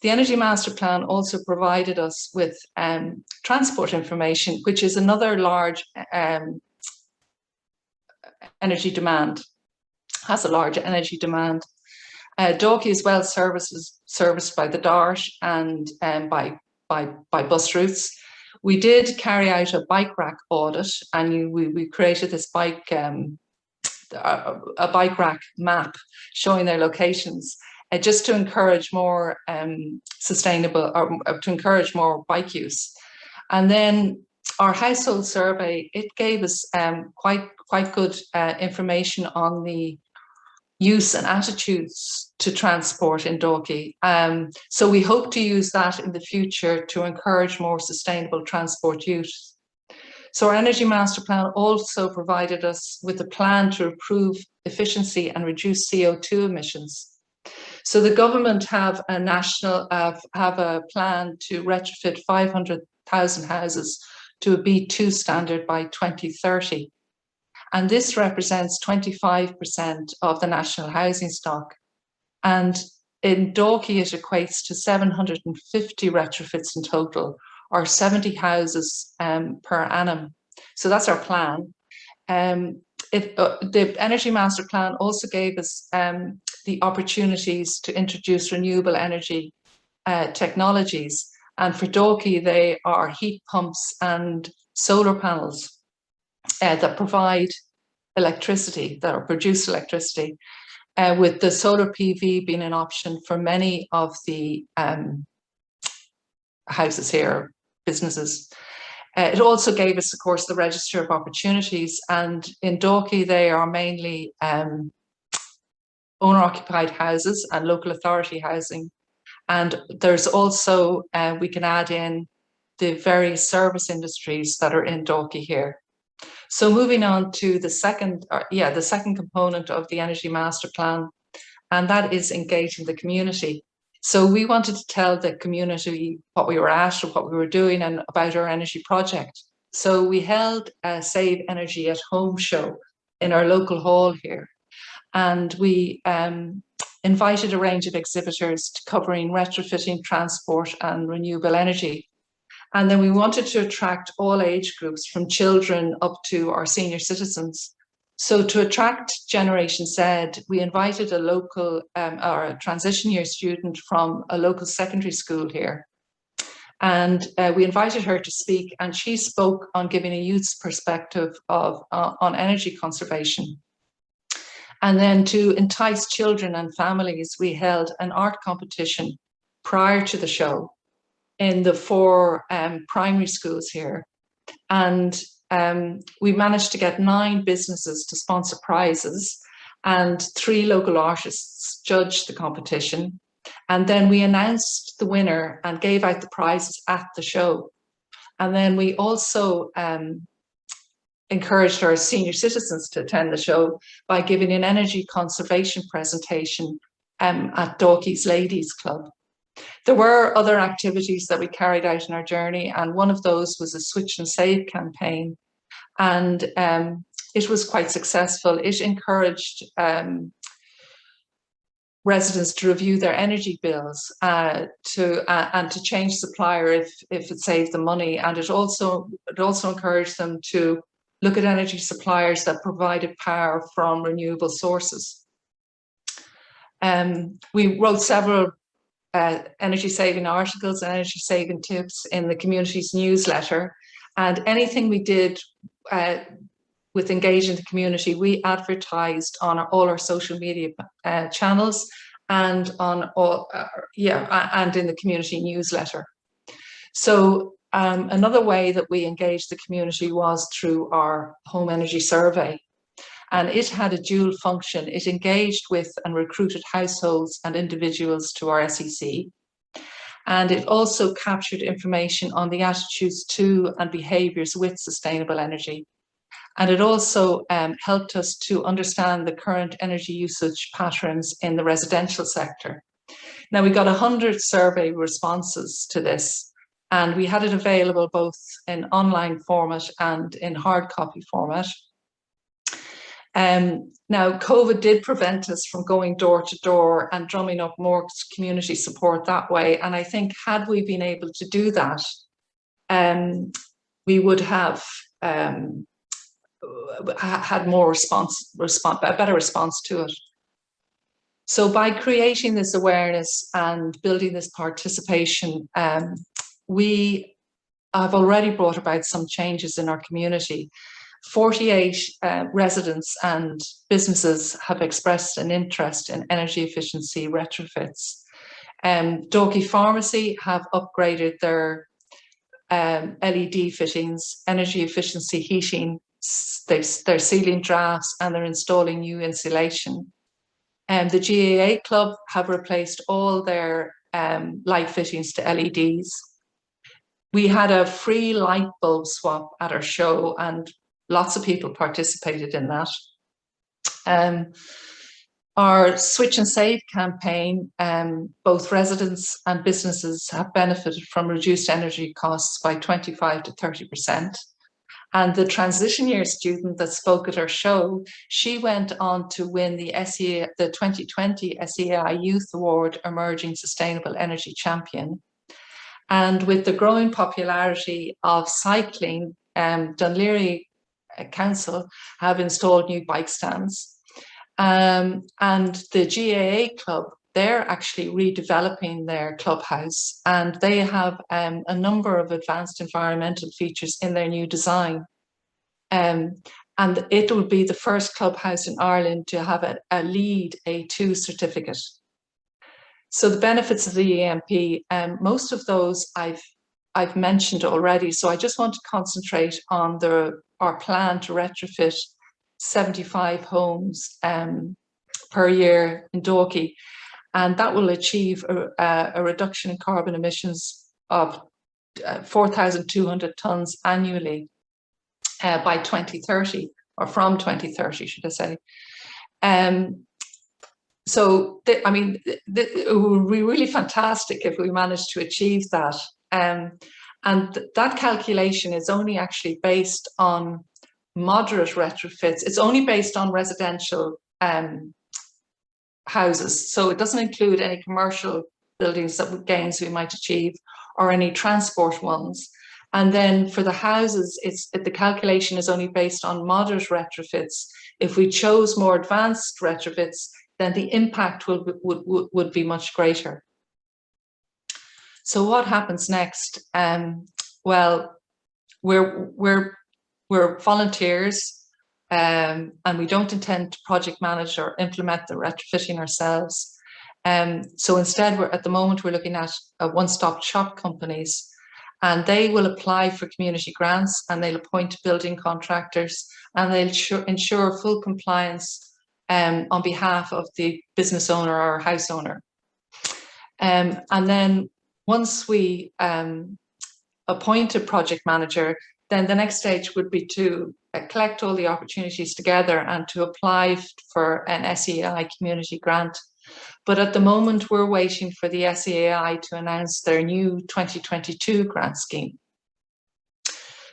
The Energy Master Plan also provided us with transport information, which is another large energy demand, has a large energy demand. Dalkey is well serviced by the Dart and by bus routes. We did carry out a bike rack audit, and we created this a bike rack map showing their locations, just to encourage more sustainable, or to encourage more bike use. And then our household survey, it gave us quite good information on the use and attitudes to transport in Dalkey. So we hope to use that in the future to encourage more sustainable transport use. So our Energy Master Plan also provided us with a plan to improve efficiency and reduce CO2 emissions. So the government have a plan to retrofit 500,000 houses to a B2 standard by 2030. And this represents 25% of the national housing stock. And in Dalkey, it equates to 750 retrofits in total, or 70 houses per annum. So that's our plan. The Energy Master Plan also gave us the opportunities to introduce renewable energy technologies. And for Dalkey, they are heat pumps and solar panels that provide electricity, that produce electricity, with the solar PV being an option for many of the houses here, businesses. It also gave us, of course, the register of opportunities, and in Dalkey they are mainly owner-occupied houses and local authority housing. And there's also, we can add in the various service industries that are in Dalkey here. So moving on to the second component of the Energy Master Plan, and that is engaging the community. So we wanted to tell the community what we were at, or what we were doing, and about our energy project. So we held a Save Energy at Home show in our local hall here. And we invited a range of exhibitors covering retrofitting, transport and renewable energy. And then we wanted to attract all age groups from children up to our senior citizens. So to attract Generation Z, we invited a local or a transition year student from a local secondary school here. And we invited her to speak, and she spoke on giving a youth's perspective of on energy conservation. And then to entice children and families, we held an art competition prior to the show in the 4 primary schools here. And we managed to get 9 businesses to sponsor prizes, and 3 local artists judged the competition. And then we announced the winner and gave out the prizes at the show. And then we also encouraged our senior citizens to attend the show by giving an energy conservation presentation at Dalkey's Ladies Club. There were other activities that we carried out in our journey, and one of those was a Switch and Save campaign. And it was quite successful. It encouraged residents to review their energy bills and to change supplier if it saved them money. And it also encouraged them to look at energy suppliers that provided power from renewable sources. We wrote several energy saving articles and energy saving tips in the community's newsletter. And anything we did with engaging the community, we advertised on all our social media channels and on all, and in the community newsletter. So another way that we engaged the community was through our home energy survey. And it had a dual function. It engaged with and recruited households and individuals to our SEC. And it also captured information on the attitudes to and behaviours with sustainable energy. And it also helped us to understand the current energy usage patterns in the residential sector. Now, we got 100 survey responses to this, and we had it available both in online format and in hard copy format. Now, COVID did prevent us from going door to door and drumming up more community support that way. And I think had we been able to do that, we would have had more a better response to it. So by creating this awareness and building this participation, we have already brought about some changes in our community. 48 residents and businesses have expressed an interest in energy efficiency retrofits. Dalkey Pharmacy have upgraded their LED fittings, energy efficiency heating, their ceiling drafts, and they're installing new insulation. The GAA Club have replaced all their light fittings to LEDs. We had a free light bulb swap at our show, and lots of people participated in that. Our Switch and Save campaign, both residents and businesses have benefited from reduced energy costs by 25 to 30%. And the transition year student that spoke at our show, she went on to win the 2020 SEAI Youth Award Emerging Sustainable Energy Champion. And with the growing popularity of cycling, Dún Laoghaire Council have installed new bike stands. And the GAA Club, they're actually redeveloping their clubhouse, and they have a number of advanced environmental features in their new design. And it will be the first clubhouse in Ireland to have a LEED A2 certificate. So the benefits of the EMP, most of those I've mentioned already. So I just want to concentrate on our plan to retrofit 75 homes per year in Dalkey, and that will achieve a reduction in carbon emissions of 4,200 tonnes annually by 2030, or from 2030, should I say. So, I mean, it would be really fantastic if we managed to achieve that. And that calculation is only actually based on moderate retrofits. It's only based on residential houses. So it doesn't include any commercial buildings that gains we might achieve, or any transport ones. And then for the houses, the calculation is only based on moderate retrofits. If we chose more advanced retrofits, then the impact would be much greater. So what happens next? Well, we're volunteers, and we don't intend to project manage or implement the retrofitting ourselves. So instead, at the moment we're looking at one-stop shop companies, and they will apply for community grants, and they'll appoint building contractors, and they'll ensure full compliance on behalf of the business owner or house owner. And then once we appoint a project manager, then the next stage would be to collect all the opportunities together and to apply for an SEAI community grant. But at the moment, we're waiting for the SEAI to announce their new 2022 grant scheme.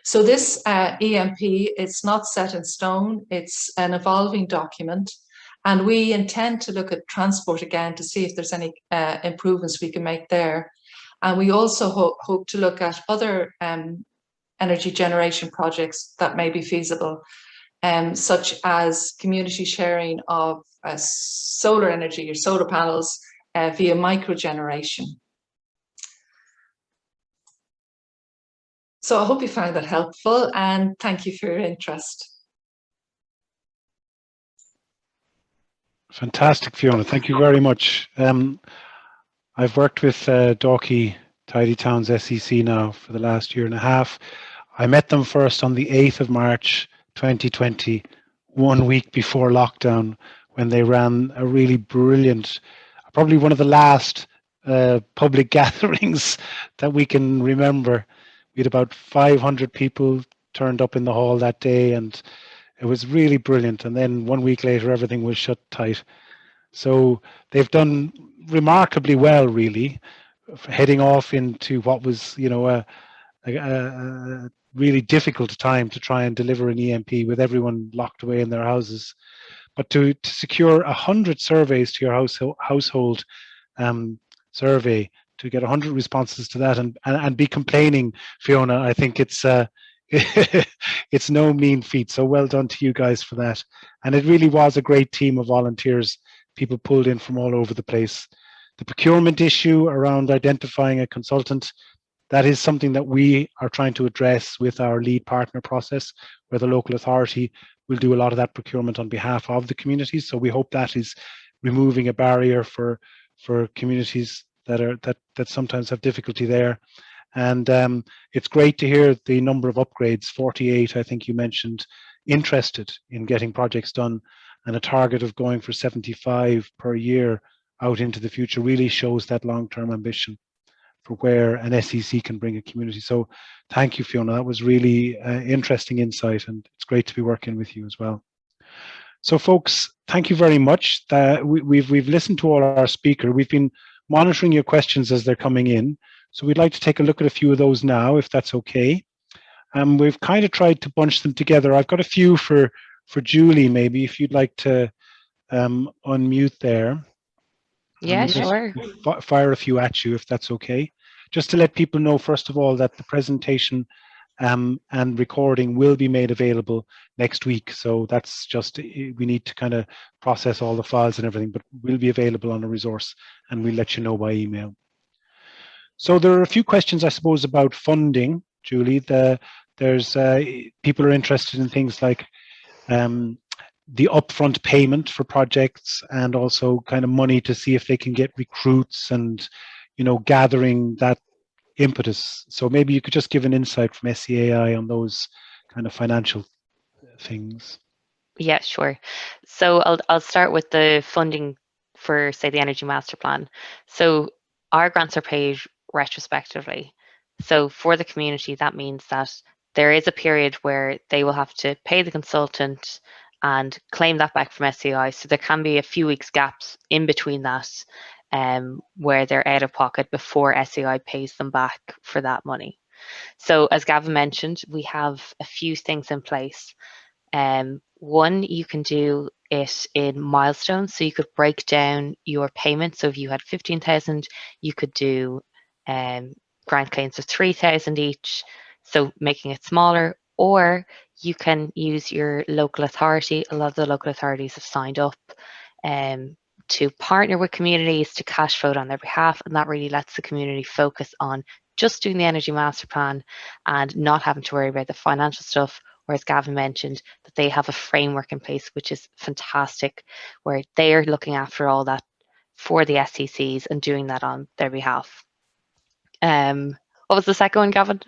So this EMP, it's not set in stone, it's an evolving document. And we intend to look at transport again to see if there's any improvements we can make there. And we also hope to look at other energy generation projects that may be feasible, such as community sharing of solar energy or solar panels via microgeneration. So I hope you found that helpful, and thank you for your interest. Fantastic, Fiona. Thank you very much. I've worked with Dalkey Tidy Towns SEC now for the last year and a half. I met them first on the 8th of March 2020, 1 week before lockdown, when they ran a really brilliant, probably one of the last public gatherings that we can remember. We had about 500 people turned up in the hall that day, and it was really brilliant. And then 1 week later, everything was shut tight. So they've done remarkably well, really, heading off into what was, you know, a really difficult time to try and deliver an EMP with everyone locked away in their houses. But to secure 100 surveys to your household survey, to get 100 responses to that, and be complaining, Fiona, I think it's it's no mean feat. So well done to you guys for that. And it really was a great team of volunteers, people pulled in from all over the place. The procurement issue around identifying a consultant, that is something that we are trying to address with our lead partner process, where the local authority will do a lot of that procurement on behalf of the communities. So we hope that is removing a barrier for communities that sometimes have difficulty there. And it's great to hear the number of upgrades, 48, I think you mentioned, interested in getting projects done, and a target of going for 75 per year out into the future really shows that long-term ambition for where an SEC can bring a community. So thank you, Fiona. That was really interesting insight, and it's great to be working with you as well. So folks, thank you very much. We've listened to all our speakers. We've been monitoring your questions as they're coming in. So we'd like to take a look at a few of those now, if that's okay. We've kind of tried to bunch them together. I've got a few for Julie, maybe, if you'd like to unmute there. Yeah, sure. Fire a few at you, if that's okay. just to let people know, first of all, that the presentation and recording will be made available next week. So that's just, we need to kind of process all the files and everything, but will be available on a resource, and we'll let you know by email. So there are a few questions, I suppose, about funding, Julie. There's people are interested in things like the upfront payment for projects, and also kind of money to see if they can get recruits and, you know, gathering that impetus. So maybe you could just give an insight from SEAI on those kind of financial things. Yeah, sure. So I'll start with the funding for, say, the Energy Master Plan. So our grants are paid retrospectively. So for the community, that means that there is a period where they will have to pay the consultant and claim that back from SEAI. So there can be a few weeks gaps in between that, where they're out of pocket before SEAI pays them back for that money. So as Gavin mentioned, we have a few things in place. One, you can do it in milestones. So you could break down your payments. So if you had 15,000, you could do grant claims of 3,000 each, so making it smaller. Or you can use your local authority. A lot of the local authorities have signed up to partner with communities to cash flow on their behalf, and that really lets the community focus on just doing the Energy Master Plan and not having to worry about the financial stuff. Whereas Gavin mentioned that they have a framework in place, which is fantastic, where they are looking after all that for the SECs and doing that on their behalf. What was the second one, Gavin?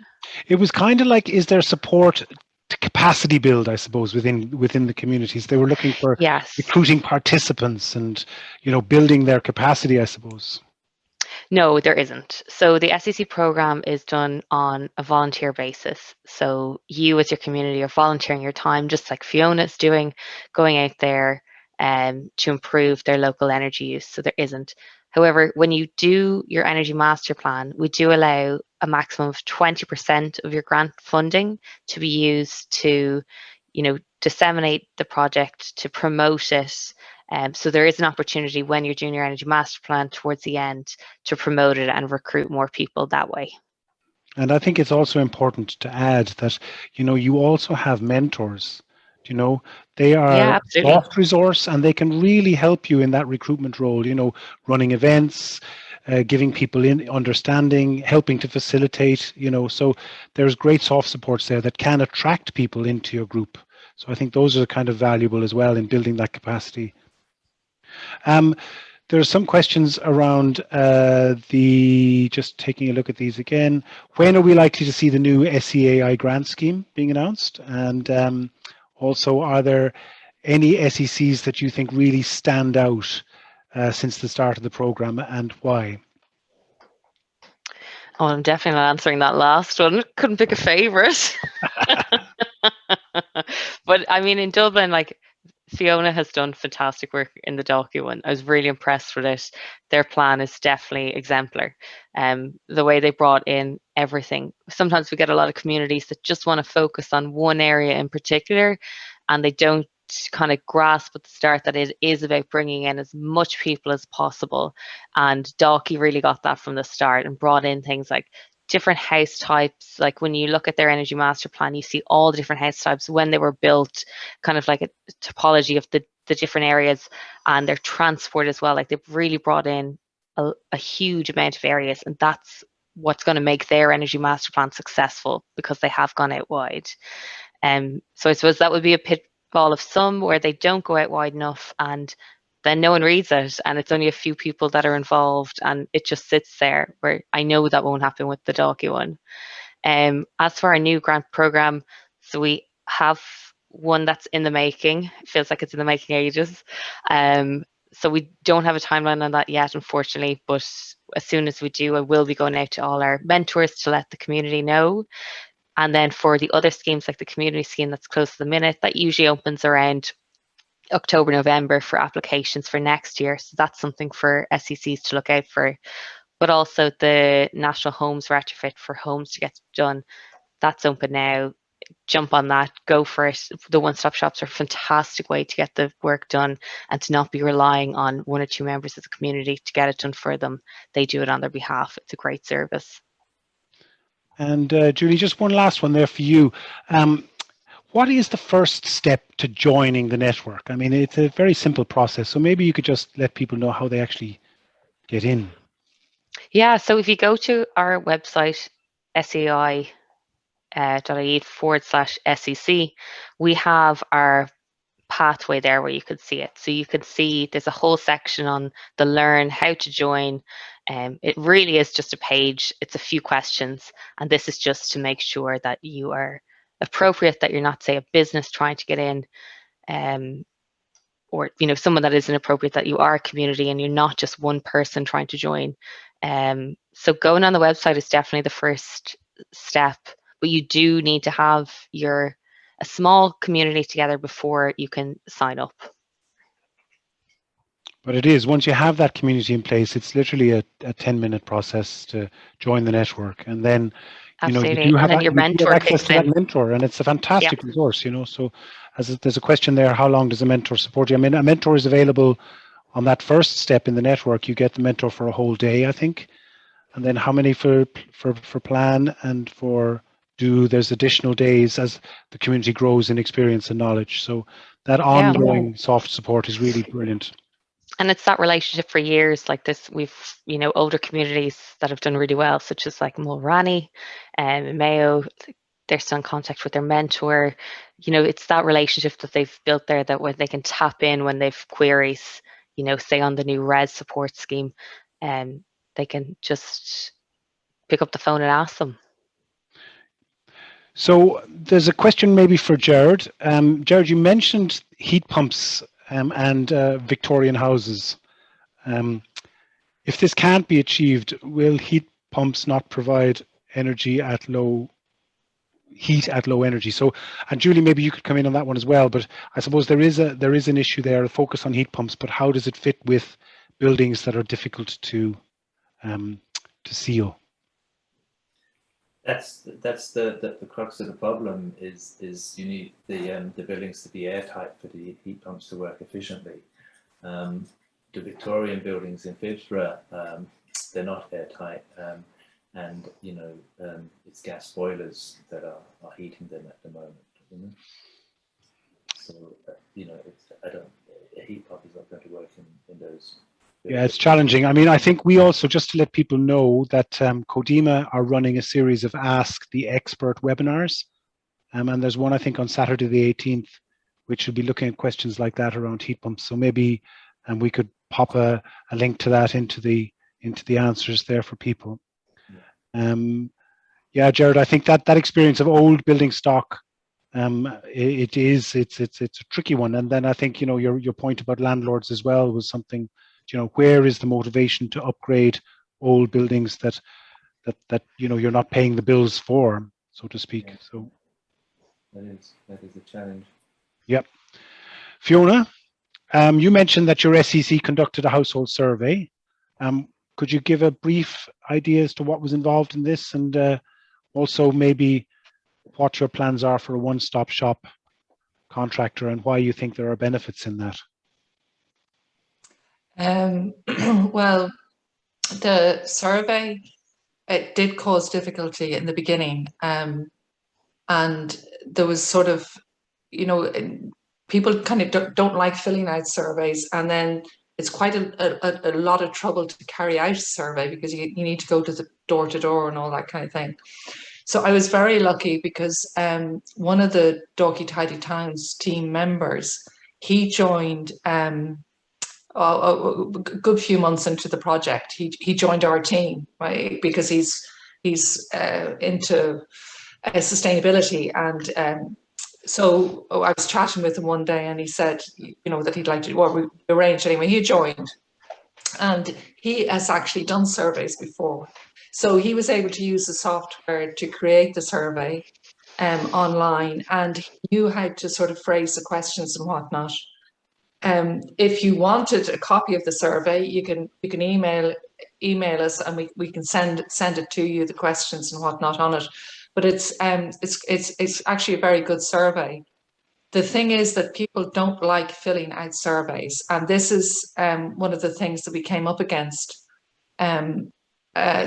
It was kind of like, is there support to capacity build, I suppose, within the communities? They were looking for recruiting participants and, you know, building their capacity, I suppose. No, there isn't. So the SEC program is done on a volunteer basis. So you as your community are volunteering your time, just like Fiona is doing, going out there to improve their local energy use. So there isn't. However, when you do your Energy Master Plan, we do allow a maximum of 20% of your grant funding to be used to, you know, disseminate the project, to promote it. So there is an opportunity when you're doing your Energy Master Plan towards the end to promote it and recruit more people that way. And I think it's also important to add that, you know, you also have mentors. You know, they are a soft resource, and they can really help you in that recruitment role, you know, running events, giving people in understanding, helping to facilitate, you know. So there's great soft supports there that can attract people into your group. So I think those are kind of valuable as well in building that capacity. There are some questions around just taking a look at these again. When are we likely to see the new SEAI grant scheme being announced? And also, are there any SECs that you think really stand out since the start of the program, and why? Oh, I'm definitely not answering that last one. Couldn't pick a favorite. But I mean, in Dublin, like, Fiona has done fantastic work in the Dalkey one. I was really impressed with it. Their plan is definitely exemplar. The way they brought in everything. Sometimes we get a lot of communities that just want to focus on one area in particular, and they don't kind of grasp at the start that it is about bringing in as much people as possible. And Dalkey really got that from the start and brought in things like different house types. Like when you look at their Energy Master Plan, you see all the different house types when they were built, kind of like a topology of the different areas, and their transport as well. Like they've really brought in a huge amount of areas, and that's what's going to make their Energy Master Plan successful, because they have gone out wide. So I suppose that would be a pitfall of some, where they don't go out wide enough, and then no one reads it, and it's only a few people that are involved, and it just sits there, where I know that won't happen with the Dalkey one. As for our new grant program, so we have one that's in the making. It feels like it's in the making ages. So we don't have a timeline on that yet, unfortunately, but as soon as we do, I will be going out to all our mentors to let the community know. And then for the other schemes, like the community scheme that's close to the minute, that usually opens around October, November for applications for next year. So that's something for SECs to look out for. But also the National Homes Retrofit for homes to get done, that's open now. Jump on that, go for it. The one-stop shops are a fantastic way to get the work done and to not be relying on one or two members of the community to get it done for them. They do it on their behalf. It's a great service. And Julie, just one last one there for you. What is the first step to joining the network? I mean, it's a very simple process, so maybe you could just let people know how they actually get in. Yeah, so if you go to our website, SEAI.ie /SEC, we have our pathway there where you could see it. So you can see there's a whole section on the learn, how to join. It really is just a page. It's a few questions. And this is just to make sure that you are appropriate, that you're not, say, a business trying to get in, or someone that isn't appropriate, that you are a community and you're not just one person trying to join. So going on the website is definitely the first step, but you do need to have a small community together before you can sign up. But it is, once you have that community in place, it's literally a 10-minute process to join the network. And then, Absolutely. you do have, and then your mentor access kicks to that in. mentor, and it's a fantastic resource, So there's a question there, how long does a mentor support you? I mean, a mentor is available on that first step in the network. You get the mentor for a whole day, I think. And then how many for plan and for do? There's additional days as the community grows in experience and knowledge. So that ongoing soft support is really brilliant. And it's that relationship for years. Like this, we've older communities that have done really well, such as like Mulranny and Mayo. They're still in contact with their mentor. It's that relationship that they've built there, that when they can tap in when they've queries, say on the new RES support scheme, they can just pick up the phone and ask them. So there's a question maybe for Gerard. Gerard, you mentioned heat pumps and Victorian houses. If this can't be achieved, will heat pumps not provide energy at low energy? So, and Julie, maybe you could come in on that one as well. But I suppose there is an issue there, a focus on heat pumps. But how does it fit with buildings that are difficult to seal? That's the crux of the problem. Is you need the buildings to be airtight for the heat pumps to work efficiently. The Victorian buildings in Fibsborough, they're not airtight, and it's gas boilers that are heating them at the moment. So a heat pump is not going to work in those. Yeah, it's challenging. I mean, I think we also, just to let people know that Codema are running a series of Ask the Expert webinars. And there's one, I think, on Saturday the 18th, which will be looking at questions like that around heat pumps. So maybe we could pop a link to that into the answers there for people. Yeah, Gerard, I think that experience of old building stock, it's a tricky one. And then I think, your point about landlords as well was something. Where is the motivation to upgrade old buildings that you're not paying the bills for, so to speak? Yeah. So that is a challenge. Yep. Fiona, you mentioned that your SEC conducted a household survey. Could you give a brief idea as to what was involved in this, and also maybe what your plans are for a one-stop shop contractor and why you think there are benefits in that? Well, the survey, it did cause difficulty in the beginning, and there was sort of, people kind of don't like filling out surveys, and then it's quite a lot of trouble to carry out a survey because you need to go to the door and all that kind of thing. So I was very lucky because one of the Dalkey Tidy Towns team members, he joined a good few months into the project. He joined our team, right, because he's into sustainability, and so I was chatting with him one day, and he said, that he'd like to. Well, we arranged anyway. He joined, and he has actually done surveys before, so he was able to use the software to create the survey online, and he knew how to sort of phrase the questions and whatnot. If you wanted a copy of the survey, you can email us, and we can send it to you, the questions and whatnot on it. But it's actually a very good survey. The thing is that people don't like filling out surveys, and this is one of the things that we came up against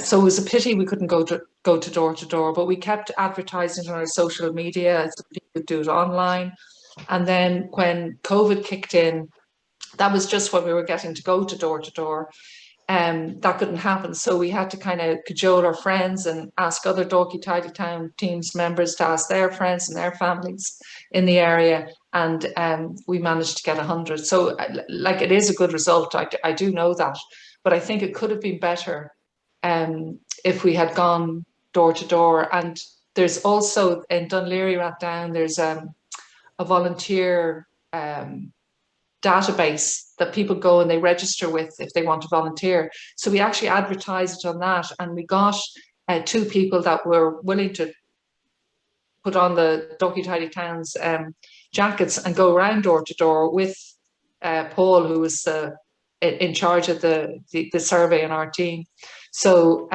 so it was a pity we couldn't go to door to door, but we kept advertising on our social media as we could do it online. And then when COVID kicked in, that was just when we were getting to go to door. That couldn't happen. So we had to kind of cajole our friends and ask other Dalkey Tidy Town teams members to ask their friends and their families in the area. And we managed to get 100. So like, it is a good result. I do know that, but I think it could have been better if we had gone door to door. And there's also in Dunleary Rathdown, there's a volunteer database that people go and they register with if they want to volunteer. So we actually advertised it on that, and we got 2 people that were willing to put on the Dalkey Tidy Towns jackets and go around door to door with Paul, who was in charge of the survey in our team. So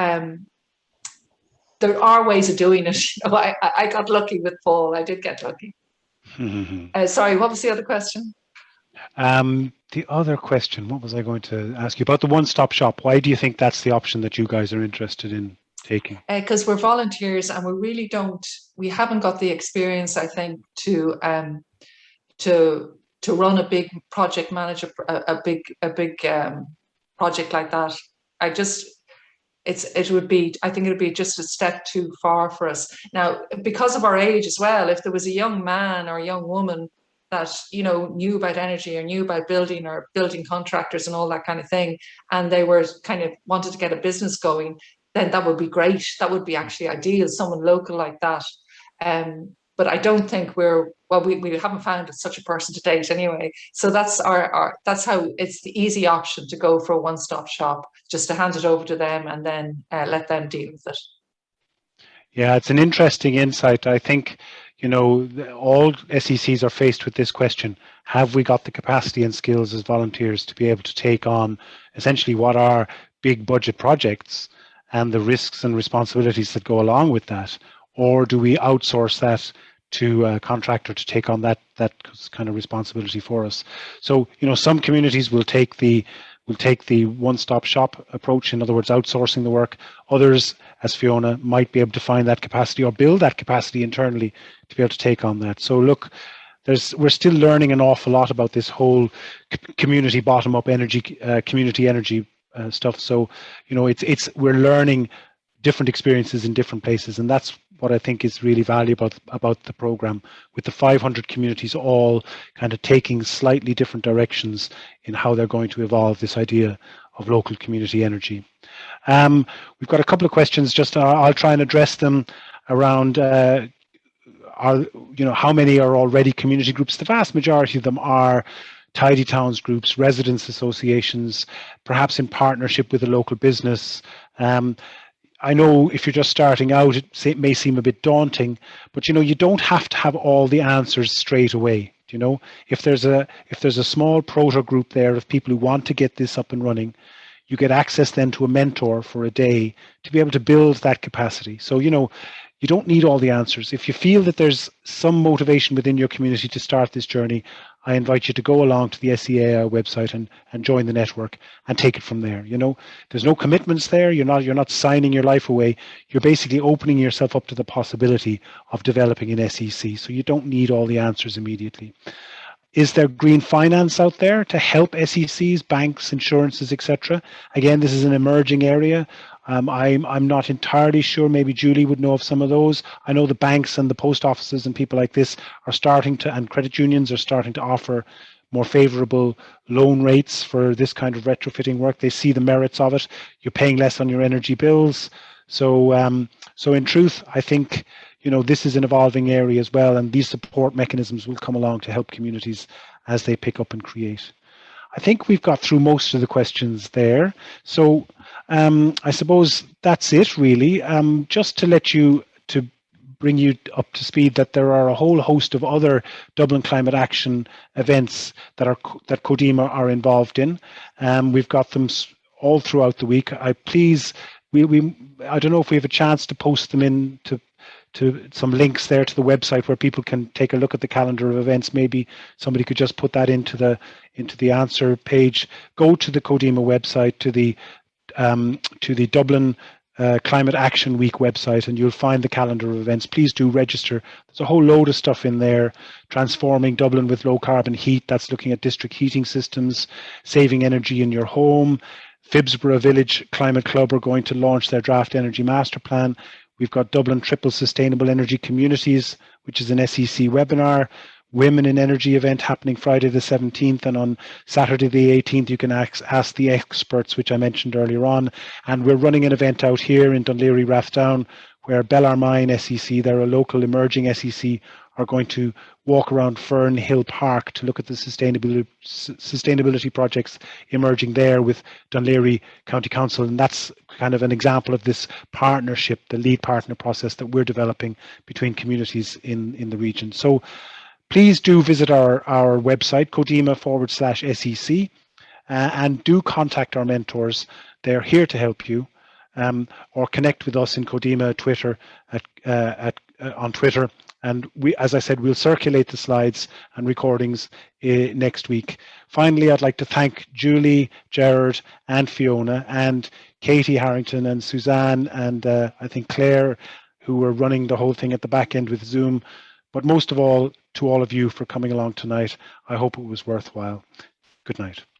there are ways of doing it. You know, I got lucky with Paul. I did get lucky. Sorry, what was the other question? The other question, what was I going to ask you about the one-stop shop? Why do you think that's the option that you guys are interested in taking? Because we're volunteers and we haven't got the experience, I think, to run a big project manager, a big project like that. I think it would be just a step too far for us. Now, because of our age as well, if there was a young man or a young woman that, you know, knew about energy or knew about building or building contractors and all that kind of thing, and they were kind of wanted to get a business going, then that would be great. That would be actually ideal, someone local like that. But I don't think we haven't found such a person to date anyway. So that's that's how it's the easy option to go for a one-stop shop, just to hand it over to them and then let them deal with it. Yeah, it's an interesting insight. I think, you know, all SECs are faced with this question. Have we got the capacity and skills as volunteers to be able to take on essentially what are big budget projects and the risks and responsibilities that go along with that? Or do we outsource that to a contractor to take on that kind of responsibility for us? So, you know, some communities will take the one-stop shop approach, in other words, outsourcing the work. Others, as Fiona, might be able to find that capacity or build that capacity internally to be able to take on that. So look, we're still learning an awful lot about this whole community bottom-up energy, community energy stuff. So, you know, we're learning different experiences in different places, and that's what I think is really valuable about the program, with the 500 communities all kind of taking slightly different directions in how they're going to evolve this idea of local community energy. We've got a couple of questions. Just I'll try and address them around how many are already community groups. The vast majority of them are tidy towns groups, residents associations, perhaps in partnership with a local business. I know if you're just starting out, it may seem a bit daunting, but you know, you don't have to have all the answers straight away. You know, if there's a small proto group there of people who want to get this up and running, you get access then to a mentor for a day to be able to build that capacity. So, you know, you don't need all the answers. If you feel that there's some motivation within your community to start this journey, I invite you to go along to the SEAI website and join the network and take it from there. You know, there's no commitments there. You're not signing your life away. You're basically opening yourself up to the possibility of developing an SEC. So you don't need all the answers immediately. Is there green finance out there to help SECs, banks, insurances, etc.? Again, this is an emerging area. I'm not entirely sure. Maybe Julie would know of some of those. I know the banks and the post offices and people like this are starting to, and credit unions are starting to offer more favorable loan rates for this kind of retrofitting work. They see the merits of it. You're paying less on your energy bills. So in truth, I think, you know, this is an evolving area as well, and these support mechanisms will come along to help communities as they pick up and create. I think we've got through most of the questions there. So I suppose that's it really. Just to bring you up to speed, that there are a whole host of other Dublin Climate Action events that Codema are involved in. We've got them all throughout the week. I don't know if we have a chance to post them in to some links there to the website where people can take a look at the calendar of events. Maybe somebody could just put that into the answer page. Go to the Codema website, to the Dublin Climate Action Week website, and you'll find the calendar of events. Please do register. There's a whole load of stuff in there. Transforming Dublin with low carbon heat, that's looking at district heating systems, saving energy in your home. Phibsborough Village Climate Club are going to launch their draft energy master plan. We've got Dublin Triple Sustainable Energy Communities, which is an SEC webinar. Women in Energy event happening Friday the 17th, and on Saturday the 18th you can ask the experts, which I mentioned earlier on. And we're running an event out here in Dunleary Rathdown where Bellarmine SEC, they're a local emerging SEC, are going to walk around Fern Hill Park to look at the sustainability projects emerging there with Dunleary County Council. And that's kind of an example of this partnership, the lead partner process that we're developing between communities in the region. So please do visit our website, Codema/SEC, and do contact our mentors. They're here to help you, or connect with us in Codema Twitter on Twitter. And we, as I said, we'll circulate the slides and recordings next week. Finally, I'd like to thank Julie, Gerard, and Fiona, and Katie Harrington, and Suzanne, and I think Claire, who were running the whole thing at the back end with Zoom. But most of all, to all of you for coming along tonight. I hope it was worthwhile. Good night.